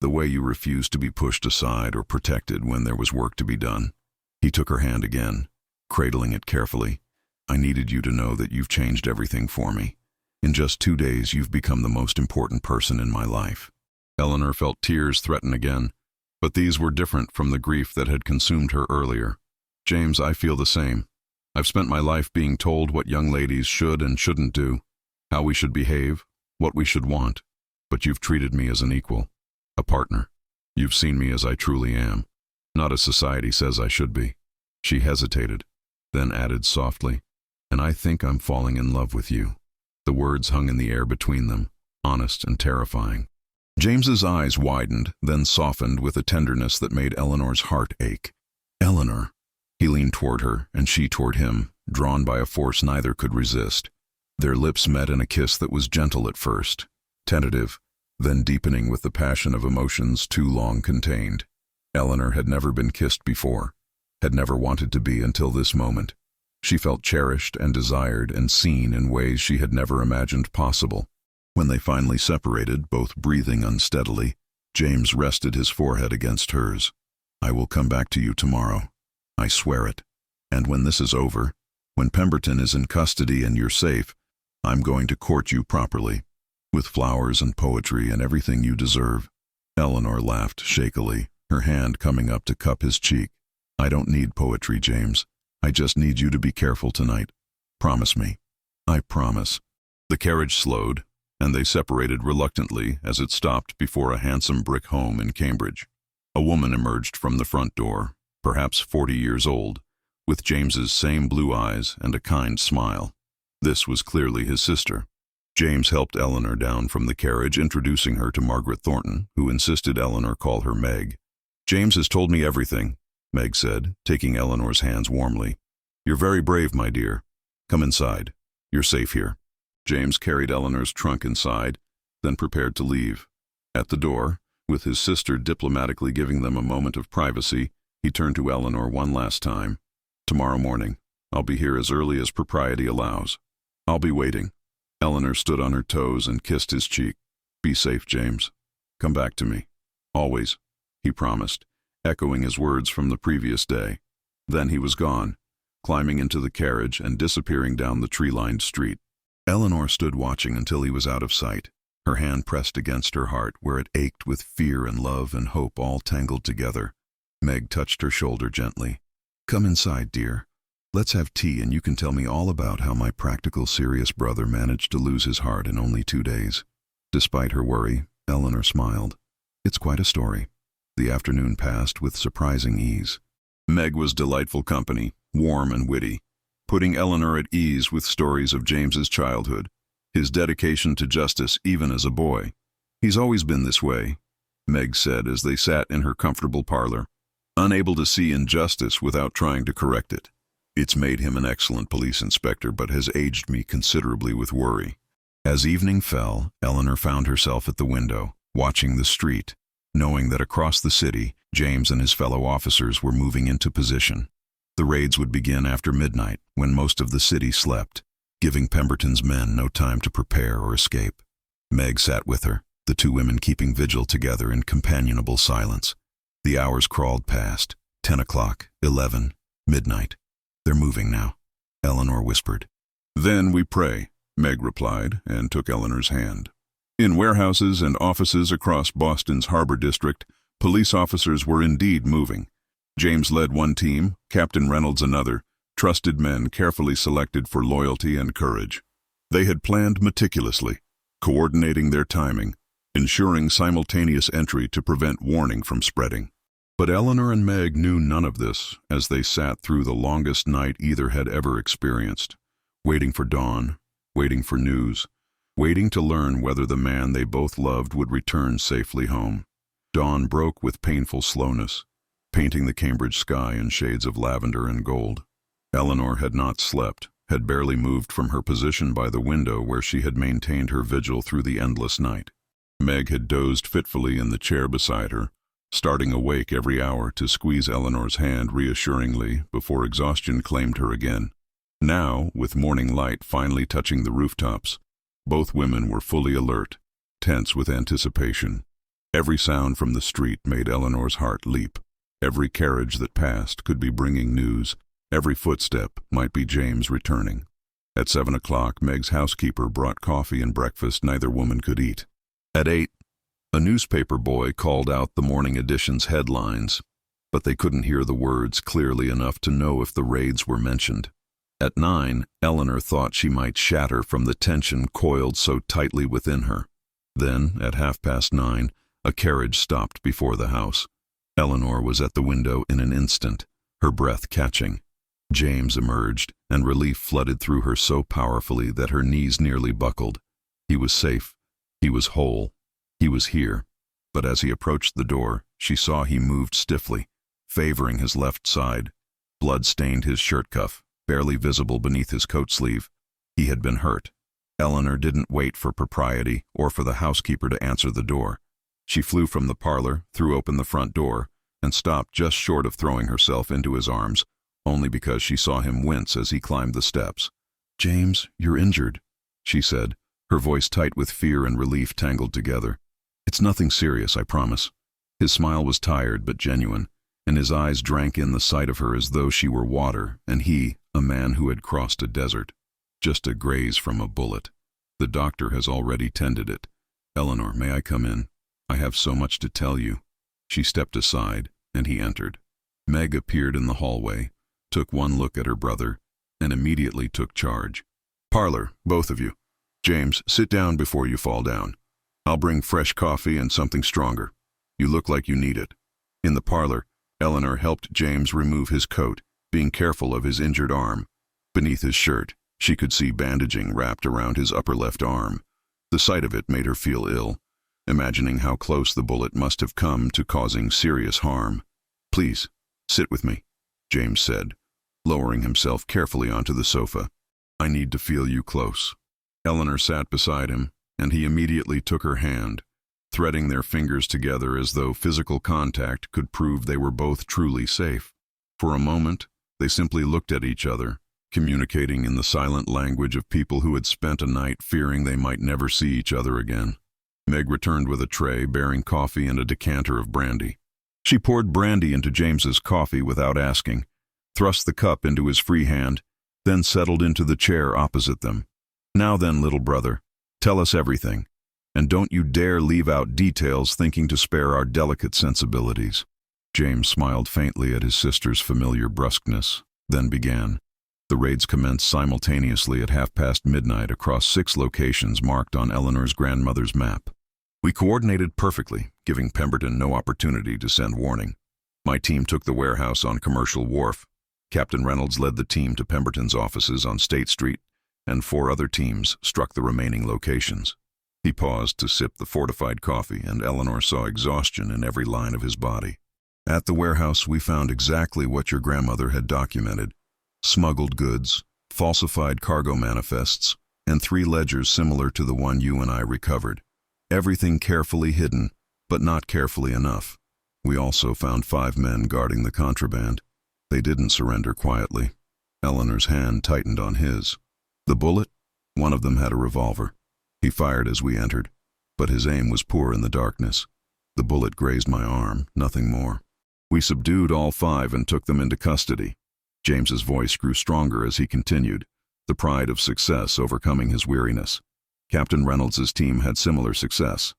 the way you refused to be pushed aside or protected when there was work to be done." He took her hand again, cradling it carefully. "I needed you to know that you've changed everything for me. In just 2 days, you've become the most important person in my life." Eleanor felt tears threaten again, but these were different from the grief that had consumed her earlier. "James, I feel the same. I've spent my life being told what young ladies should and shouldn't do, how we should behave, what we should want. But you've treated me as an equal, a partner. You've seen me as I truly am, not as society says I should be." She hesitated, then added softly, "And I think I'm falling in love with you." The words hung in the air between them, honest and terrifying. James's eyes widened, then softened with a tenderness that made Eleanor's heart ache. "Eleanor." He leaned toward her, and she toward him, drawn by a force neither could resist. Their lips met in a kiss that was gentle at first, tentative, then deepening with the passion of emotions too long contained. Eleanor had never been kissed before, had never wanted to be until this moment. She felt cherished and desired and seen in ways she had never imagined possible. When they finally separated, both breathing unsteadily, James rested his forehead against hers. "I will come back to you tomorrow. I swear it. And when this is over, when Pemberton is in custody and you're safe, I'm going to court you properly, with flowers and poetry and everything you deserve." Eleanor laughed shakily, her hand coming up to cup his cheek. "I don't need poetry, James. I just need you to be careful tonight. Promise me." "I promise." The carriage slowed, and they separated reluctantly as it stopped before a handsome brick home in Cambridge. A woman emerged from the front door, perhaps 40 years old, with James's same blue eyes and a kind smile. This was clearly his sister. James helped Eleanor down from the carriage, introducing her to Margaret Thornton, who insisted Eleanor call her Meg. "James has told me everything," Meg said, taking Eleanor's hands warmly. "You're very brave, my dear. Come inside. You're safe here." James carried Eleanor's trunk inside, then prepared to leave. At the door, with his sister diplomatically giving them a moment of privacy, he turned to Eleanor one last time. "Tomorrow morning, I'll be here as early as propriety allows. I'll be waiting." Eleanor stood on her toes and kissed his cheek. "Be safe, James. Come back to me. Always," he promised, echoing his words from the previous day. Then he was gone, climbing into the carriage and disappearing down the tree-lined street. Eleanor stood watching until he was out of sight, her hand pressed against her heart where it ached with fear and love and hope all tangled together. Meg touched her shoulder gently. "Come inside, dear. Let's have tea and you can tell me all about how my practical, serious brother managed to lose his heart in only 2 days." Despite her worry, Eleanor smiled. "It's quite a story." The afternoon passed with surprising ease. Meg was delightful company, warm and witty, putting Eleanor at ease with stories of James's childhood, his dedication to justice even as a boy. "He's always been this way," Meg said as they sat in her comfortable parlor, unable to see injustice without trying to correct it. "It's made him an excellent police inspector, but has aged me considerably with worry." As evening fell, Eleanor found herself at the window, watching the street, knowing that across the city, James and his fellow officers were moving into position. The raids would begin after midnight, when most of the city slept, giving Pemberton's men no time to prepare or escape. Meg sat with her, the two women keeping vigil together in companionable silence. The hours crawled past, 10 o'clock, 11, midnight. "They're moving now," Eleanor whispered. "Then we pray," Meg replied, and took Eleanor's hand. In warehouses and offices across Boston's Harbor District, police officers were indeed moving. James led one team, Captain Reynolds another, trusted men carefully selected for loyalty and courage. They had planned meticulously, coordinating their timing, ensuring simultaneous entry to prevent warning from spreading. But Eleanor and Meg knew none of this as they sat through the longest night either had ever experienced, waiting for dawn, waiting for news, waiting to learn whether the man they both loved would return safely home. Dawn broke with painful slowness, painting the Cambridge sky in shades of lavender and gold. Eleanor had not slept, had barely moved from her position by the window where she had maintained her vigil through the endless night. Meg had dozed fitfully in the chair beside her, starting awake every hour to squeeze Eleanor's hand reassuringly before exhaustion claimed her again. Now, with morning light finally touching the rooftops, both women were fully alert, tense with anticipation. Every sound from the street made Eleanor's heart leap. Every carriage that passed could be bringing news. Every footstep might be James returning. At 7 o'clock, Meg's housekeeper brought coffee and breakfast neither woman could eat. At 8, a newspaper boy called out the morning edition's headlines, but they couldn't hear the words clearly enough to know if the raids were mentioned. At 9, Eleanor thought she might shatter from the tension coiled so tightly within her. Then, at 9:30, a carriage stopped before the house. Eleanor was at the window in an instant, her breath catching. James emerged, and relief flooded through her so powerfully that her knees nearly buckled. He was safe. He was whole. He was here. But as he approached the door, she saw he moved stiffly, favoring his left side. Blood stained his shirt cuff, barely visible beneath his coat sleeve. He had been hurt. Eleanor didn't wait for propriety or for the housekeeper to answer the door. She flew from the parlor, threw open the front door, and stopped just short of throwing herself into his arms, only because she saw him wince as he climbed the steps. "James, you're injured," she said, her voice tight with fear and relief tangled together. "It's nothing serious, I promise." His smile was tired but genuine, and his eyes drank in the sight of her as though she were water, and he, a man who had crossed a desert. "Just a graze from a bullet. The doctor has already tended it. Eleanor, may I come in? I have so much to tell you." She stepped aside, and he entered. Meg appeared in the hallway, took one look at her brother, and immediately took charge. "Parlor, both of you. James, sit down before you fall down. I'll bring fresh coffee and something stronger. You look like you need it." In the parlor, Eleanor helped James remove his coat, being careful of his injured arm. Beneath his shirt, She could see bandaging wrapped around his upper left arm. The sight of it made her feel ill, imagining how close the bullet must have come to causing serious harm. "Please, sit with me," James said, lowering himself carefully onto the sofa. "I need to feel you close." Eleanor sat beside him, and he immediately took her hand, threading their fingers together as though physical contact could prove they were both truly safe. For a moment, they simply looked at each other, communicating in the silent language of people who had spent a night fearing they might never see each other again. Meg returned with a tray bearing coffee and a decanter of brandy. She poured brandy into James's coffee without asking, thrust the cup into his free hand, then settled into the chair opposite them. "Now then, little brother, tell us everything, and don't you dare leave out details thinking to spare our delicate sensibilities." James smiled faintly at his sister's familiar brusqueness, then began. The raids commenced simultaneously at midnight across 6 locations marked on Eleanor's grandmother's map. We coordinated perfectly, giving Pemberton no opportunity to send warning. My team took the warehouse on Commercial Wharf. Captain Reynolds led the team to Pemberton's offices on State Street, and 4 other teams struck the remaining locations. He paused to sip the fortified coffee, and Eleanor saw exhaustion in every line of his body. "At the warehouse, we found exactly what your grandmother had documented: smuggled goods, falsified cargo manifests, and 3 ledgers similar to the one you and I recovered. Everything carefully hidden, but not carefully enough. We also found 5 men guarding the contraband. They didn't surrender quietly." Eleanor's hand tightened on his. "The bullet? One of them had a revolver. He fired as we entered, but his aim was poor in the darkness. The bullet grazed my arm, nothing more. We subdued all 5 and took them into custody." James's voice grew stronger as he continued, the pride of success overcoming his weariness. Captain Reynolds' team had similar success.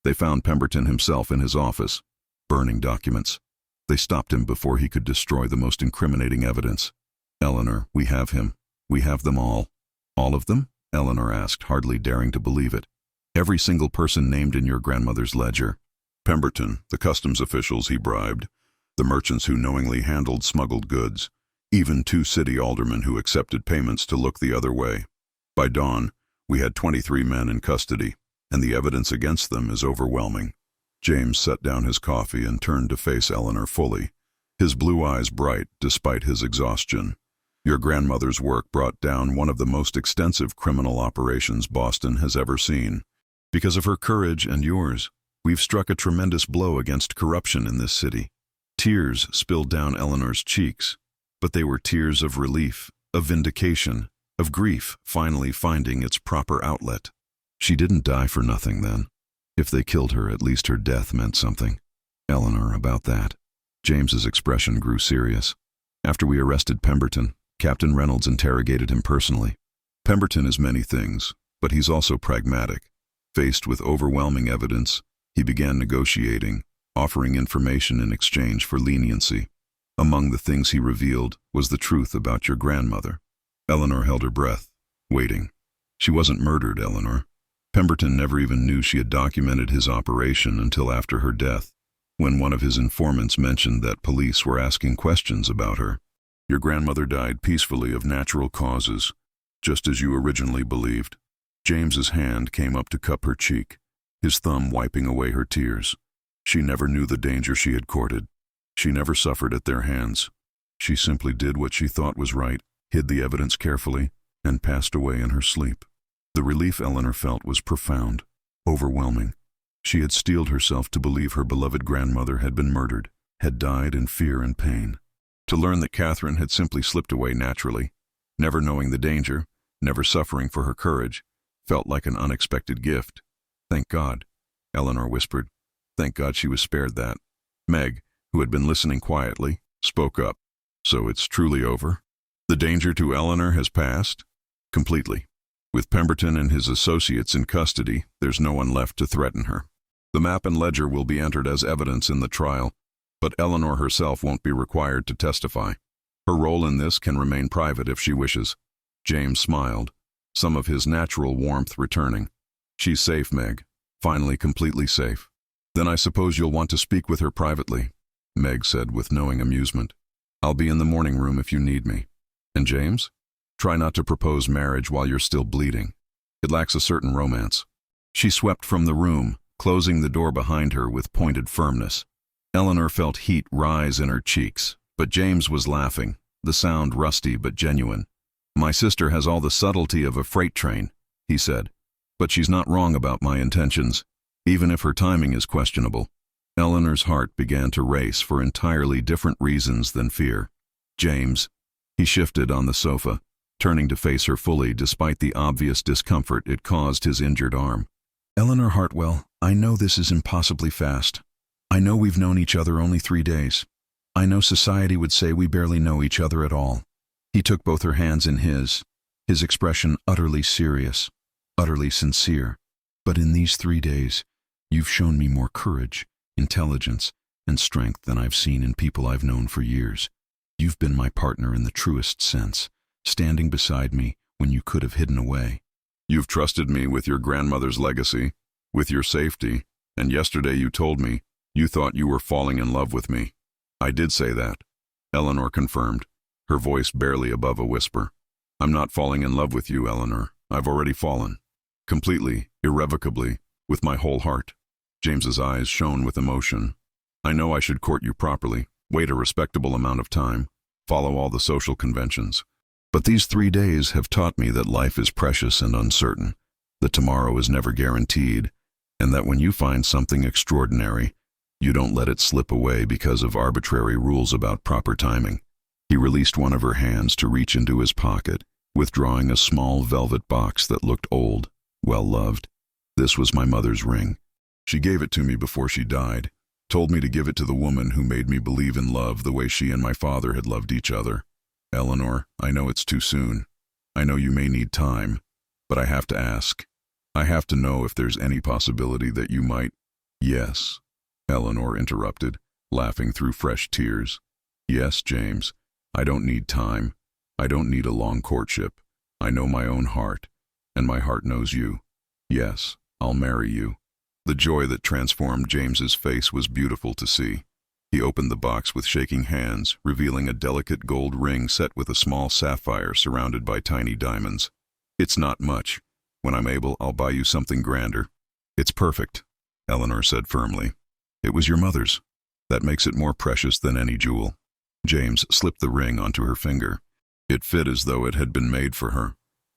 They found Pemberton himself in his office, burning documents. They stopped him before he could destroy the most incriminating evidence. "Eleanor, we have him. We have them all." "All of them?" Eleanor asked, hardly daring to believe it. "Every single person named in your grandmother's ledger. Pemberton, the customs officials he bribed, the merchants who knowingly handled smuggled goods, even 2 city aldermen who accepted payments to look the other way. By dawn, we had 23 men in custody, and the evidence against them is overwhelming." James set down his coffee and turned to face Eleanor fully, his blue eyes bright despite his exhaustion. "Your grandmother's work brought down one of the most extensive criminal operations Boston has ever seen. Because of her courage and yours, we've struck a tremendous blow against corruption in this city." Tears spilled down Eleanor's cheeks, but they were tears of relief, of vindication, of grief finally finding its proper outlet. She didn't die for nothing then. If they killed her, at least her death meant something. "Eleanor, about that." James's expression grew serious. "After we arrested Pemberton, Captain Reynolds interrogated him personally. Pemberton is many things, but he's also pragmatic. Faced with overwhelming evidence, he began negotiating, offering information in exchange for leniency. Among the things he revealed was the truth about your grandmother." Eleanor held her breath, waiting. "She wasn't murdered, Eleanor. Pemberton never even knew she had documented his operation until after her death, when one of his informants mentioned that police were asking questions about her. Your grandmother died peacefully of natural causes, just as you originally believed." James's hand came up to cup her cheek, his thumb wiping away her tears. "She never knew the danger she had courted. She never suffered at their hands. She simply did what she thought was right, hid the evidence carefully, and passed away in her sleep." The relief Eleanor felt was profound, overwhelming. She had steeled herself to believe her beloved grandmother had been murdered, had died in fear and pain. To learn that Catherine had simply slipped away naturally, never knowing the danger, never suffering for her courage, felt like an unexpected gift. "Thank God," Eleanor whispered. "Thank God she was spared that." Meg, who had been listening quietly, spoke up. "So it's truly over? The danger to Eleanor has passed?" "Completely. With Pemberton and his associates in custody, there's no one left to threaten her. The map and ledger will be entered as evidence in the trial, but Eleanor herself won't be required to testify. Her role in this can remain private if she wishes." James smiled, some of his natural warmth returning. "She's safe, Meg. Finally completely safe." "Then I suppose you'll want to speak with her privately," Meg said with knowing amusement. "I'll be in the morning room if you need me." "And James?" Try not to propose marriage while you're still bleeding. It lacks a certain romance. She swept from the room, closing the door behind her with pointed firmness. Eleanor felt heat rise in her cheeks, but James was laughing, the sound rusty but genuine. My sister has all the subtlety of a freight train, he said, but she's not wrong about my intentions, even if her timing is questionable. Eleanor's heart began to race for entirely different reasons than fear. James. He shifted on the sofa, turning to face her fully despite the obvious discomfort it caused his injured arm. Eleanor Hartwell, I know this is impossibly fast. I know we've known each other only 3 days. I know society would say we barely know each other at all. He took both her hands in his expression utterly serious, utterly sincere. But in these 3 days, you've shown me more courage, intelligence, and strength than I've seen in people I've known for years. You've been my partner in the truest sense, standing beside me when you could have hidden away. You've trusted me with your grandmother's legacy, with your safety, and yesterday you told me you thought you were falling in love with me. I did say that, Eleanor confirmed, her voice barely above a whisper. I'm not falling in love with you, Eleanor. I've already fallen. Completely, irrevocably, with my whole heart. James's eyes shone with emotion. I know I should court you properly, wait a respectable amount of time, follow all the social conventions. But these 3 days have taught me that life is precious and uncertain, that tomorrow is never guaranteed, and that when you find something extraordinary, you don't let it slip away because of arbitrary rules about proper timing. He released one of her hands to reach into his pocket, withdrawing a small velvet box that looked old, well-loved. This was my mother's ring. She gave it to me before she died, told me to give it to the woman who made me believe in love the way she and my father had loved each other. Eleanor, I know it's too soon. I know you may need time, but I have to ask. I have to know if there's any possibility that you might— Yes, Eleanor interrupted, laughing through fresh tears. Yes, James, I don't need time. I don't need a long courtship. I know my own heart, and my heart knows you. Yes, I'll marry you. The joy that transformed James's face was beautiful to see. He opened the box with shaking hands, revealing a delicate gold ring set with a small sapphire surrounded by tiny diamonds. It's not much. When I'm able, I'll buy you something grander. It's perfect, Eleanor said firmly. It was your mother's. That makes it more precious than any jewel. James slipped the ring onto her finger. It fit as though it had been made for her,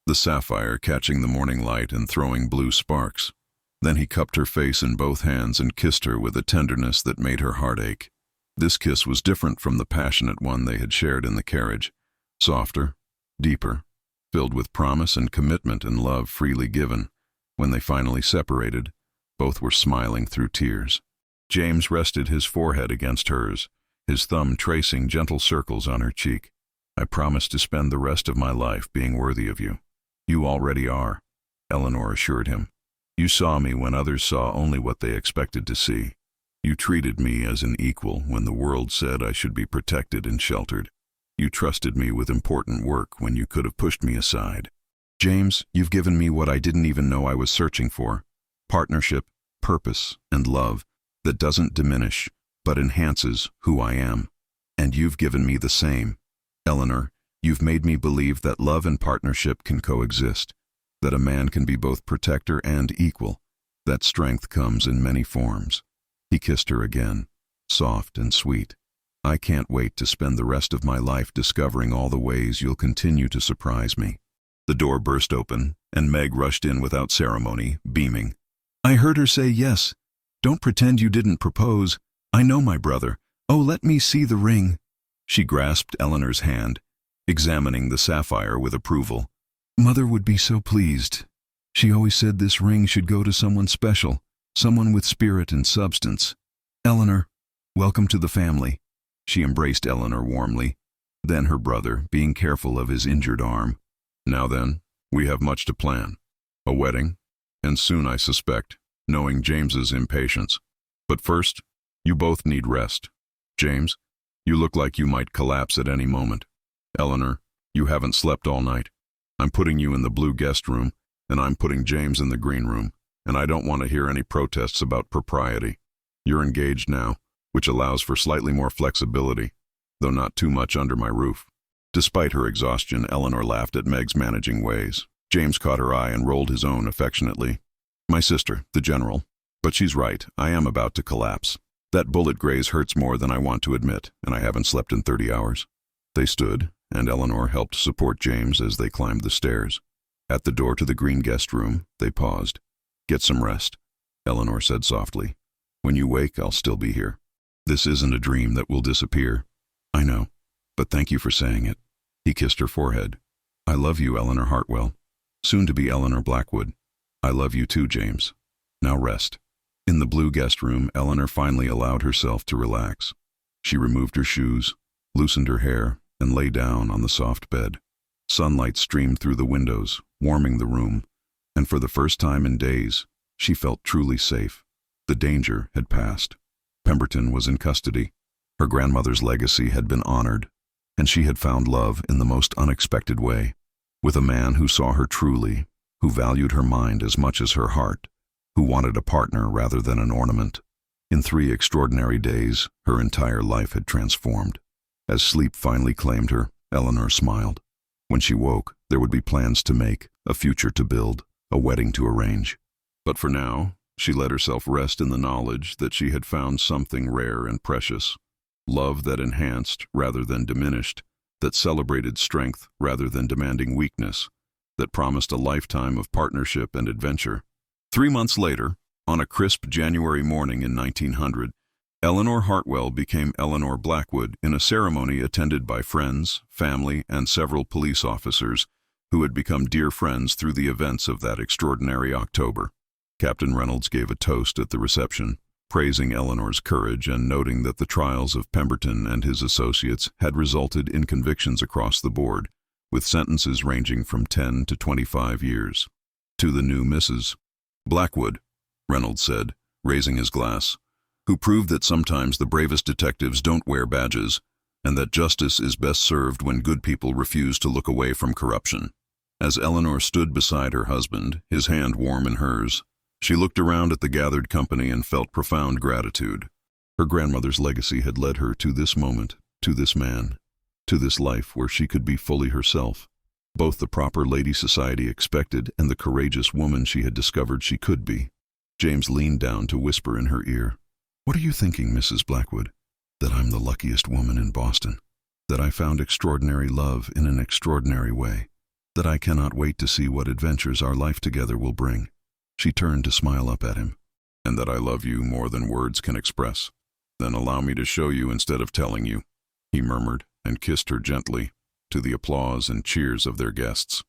the sapphire catching the morning light and throwing blue sparks. Then he cupped her face in both hands and kissed her with a tenderness that made her heart ache. This kiss was different from the passionate one they had shared in the carriage, softer, deeper, filled with promise and commitment and love freely given. When they finally separated, both were smiling through tears. James rested his forehead against hers, his thumb tracing gentle circles on her cheek. I promise to spend the rest of my life being worthy of you. You already are, Eleanor assured him. You saw me when others saw only what they expected to see. You treated me as an equal when the world said I should be protected and sheltered. You trusted me with important work when you could have pushed me aside. James, you've given me what I didn't even know I was searching for. Partnership, purpose, and love that doesn't diminish, but enhances who I am. And you've given me the same. Eleanor, you've made me believe that love and partnership can coexist, that a man can be both protector and equal, that strength comes in many forms. He kissed her again, soft and sweet. I can't wait to spend the rest of my life discovering all the ways you'll continue to surprise me. The door burst open, and Meg rushed in without ceremony, beaming. I heard her say yes. Don't pretend you didn't propose. I know my brother. Oh, let me see the ring. She grasped Eleanor's hand, examining the sapphire with approval. Mother would be so pleased. She always said this ring should go to someone special, someone with spirit and substance. Eleanor, welcome to the family. She embraced Eleanor warmly, then her brother, being careful of his injured arm. Now then, we have much to plan. A wedding, and soon I suspect, knowing James's impatience. But first, you both need rest. James, you look like you might collapse at any moment. Eleanor, you haven't slept all night. I'm putting you in the blue guest room, and I'm putting James in the green room, and I don't want to hear any protests about propriety. You're engaged now, which allows for slightly more flexibility, though not too much under my roof. Despite her exhaustion, Eleanor laughed at Meg's managing ways. James caught her eye and rolled his own affectionately. "My sister, the General. But she's right, I am about to collapse. That bullet graze hurts more than I want to admit, and I haven't slept in 30 hours. They stood, and Eleanor helped support James as they climbed the stairs. At the door to the green guest room, they paused. "Get some rest," Eleanor said softly. "When you wake, I'll still be here. This isn't a dream that will disappear." "I know, but thank you for saying it." He kissed her forehead. "I love you, Eleanor Hartwell. Soon to be Eleanor Blackwood. I love you too, James. Now rest." In the blue guest room, Eleanor finally allowed herself to relax. She removed her shoes, loosened her hair, and lay down on the soft bed. Sunlight streamed through the windows, warming the room, and for the first time in days, she felt truly safe. The danger had passed. Pemberton was in custody. Her grandmother's legacy had been honored, and she had found love in the most unexpected way, with a man who saw her truly, who valued her mind as much as her heart, who wanted a partner rather than an ornament. In 3 extraordinary days, her entire life had transformed. As sleep finally claimed her, Eleanor smiled. When she woke, there would be plans to make, a future to build, a wedding to arrange. But for now, she let herself rest in the knowledge that she had found something rare and precious. Love that enhanced rather than diminished, that celebrated strength rather than demanding weakness, that promised a lifetime of partnership and adventure. 3 months later, on a crisp January morning in 1900, Eleanor Hartwell became Eleanor Blackwood in a ceremony attended by friends, family, and several police officers who had become dear friends through the events of that extraordinary October. Captain Reynolds gave a toast at the reception, praising Eleanor's courage and noting that the trials of Pemberton and his associates had resulted in convictions across the board, with sentences ranging from 10 to 25 years. "To the new Mrs. Blackwood," Reynolds said, raising his glass, "who proved that sometimes the bravest detectives don't wear badges, and that justice is best served when good people refuse to look away from corruption." As Eleanor stood beside her husband, his hand warm in hers, she looked around at the gathered company and felt profound gratitude. Her grandmother's legacy had led her to this moment, to this man, to this life where she could be fully herself, both the proper lady society expected and the courageous woman she had discovered she could be. James leaned down to whisper in her ear, "What are you thinking, Mrs. Blackwood?" "That I'm the luckiest woman in Boston. That I found extraordinary love in an extraordinary way. That I cannot wait to see what adventures our life together will bring." She turned to smile up at him. "And that I love you more than words can express. Then allow me to show you instead of telling you," he murmured, and kissed her gently, to the applause and cheers of their guests.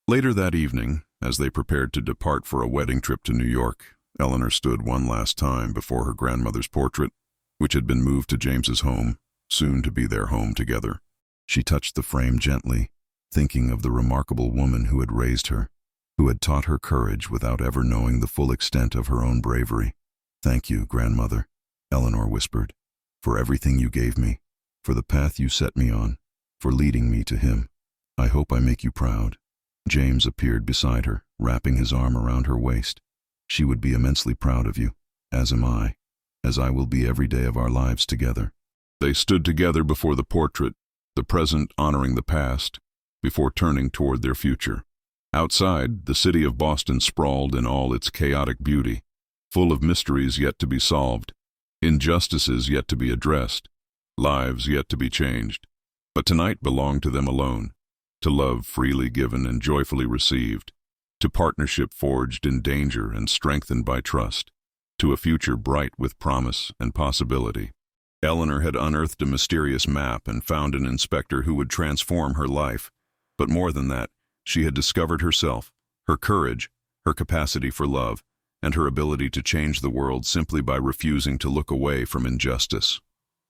Later that evening, as they prepared to depart for a wedding trip to New York, Eleanor stood one last time before her grandmother's portrait, which had been moved to James's home, soon to be their home together. She touched the frame gently, thinking of the remarkable woman who had raised her, who had taught her courage without ever knowing the full extent of her own bravery. "Thank you, grandmother," Eleanor whispered, "for everything you gave me, for the path you set me on, for leading me to him. I hope I make you proud." James appeared beside her, wrapping his arm around her waist. "She would be immensely proud of you, as am I, as I will be every day of our lives together." They stood together before the portrait, the present honoring the past, before turning toward their future. Outside, the city of Boston sprawled in all its chaotic beauty, full of mysteries yet to be solved, injustices yet to be addressed, lives yet to be changed. But tonight belonged to them alone, to love freely given and joyfully received, to partnership forged in danger and strengthened by trust, to a future bright with promise and possibility. Eleanor had unearthed a mysterious map and found an inspector who would transform her life. But more than that, she had discovered herself, her courage, her capacity for love, and her ability to change the world simply by refusing to look away from injustice.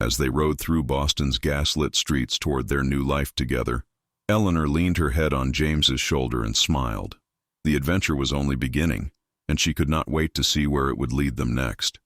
As they rode through Boston's gaslit streets toward their new life together, Eleanor leaned her head on James's shoulder and smiled. The adventure was only beginning, and she could not wait to see where it would lead them next.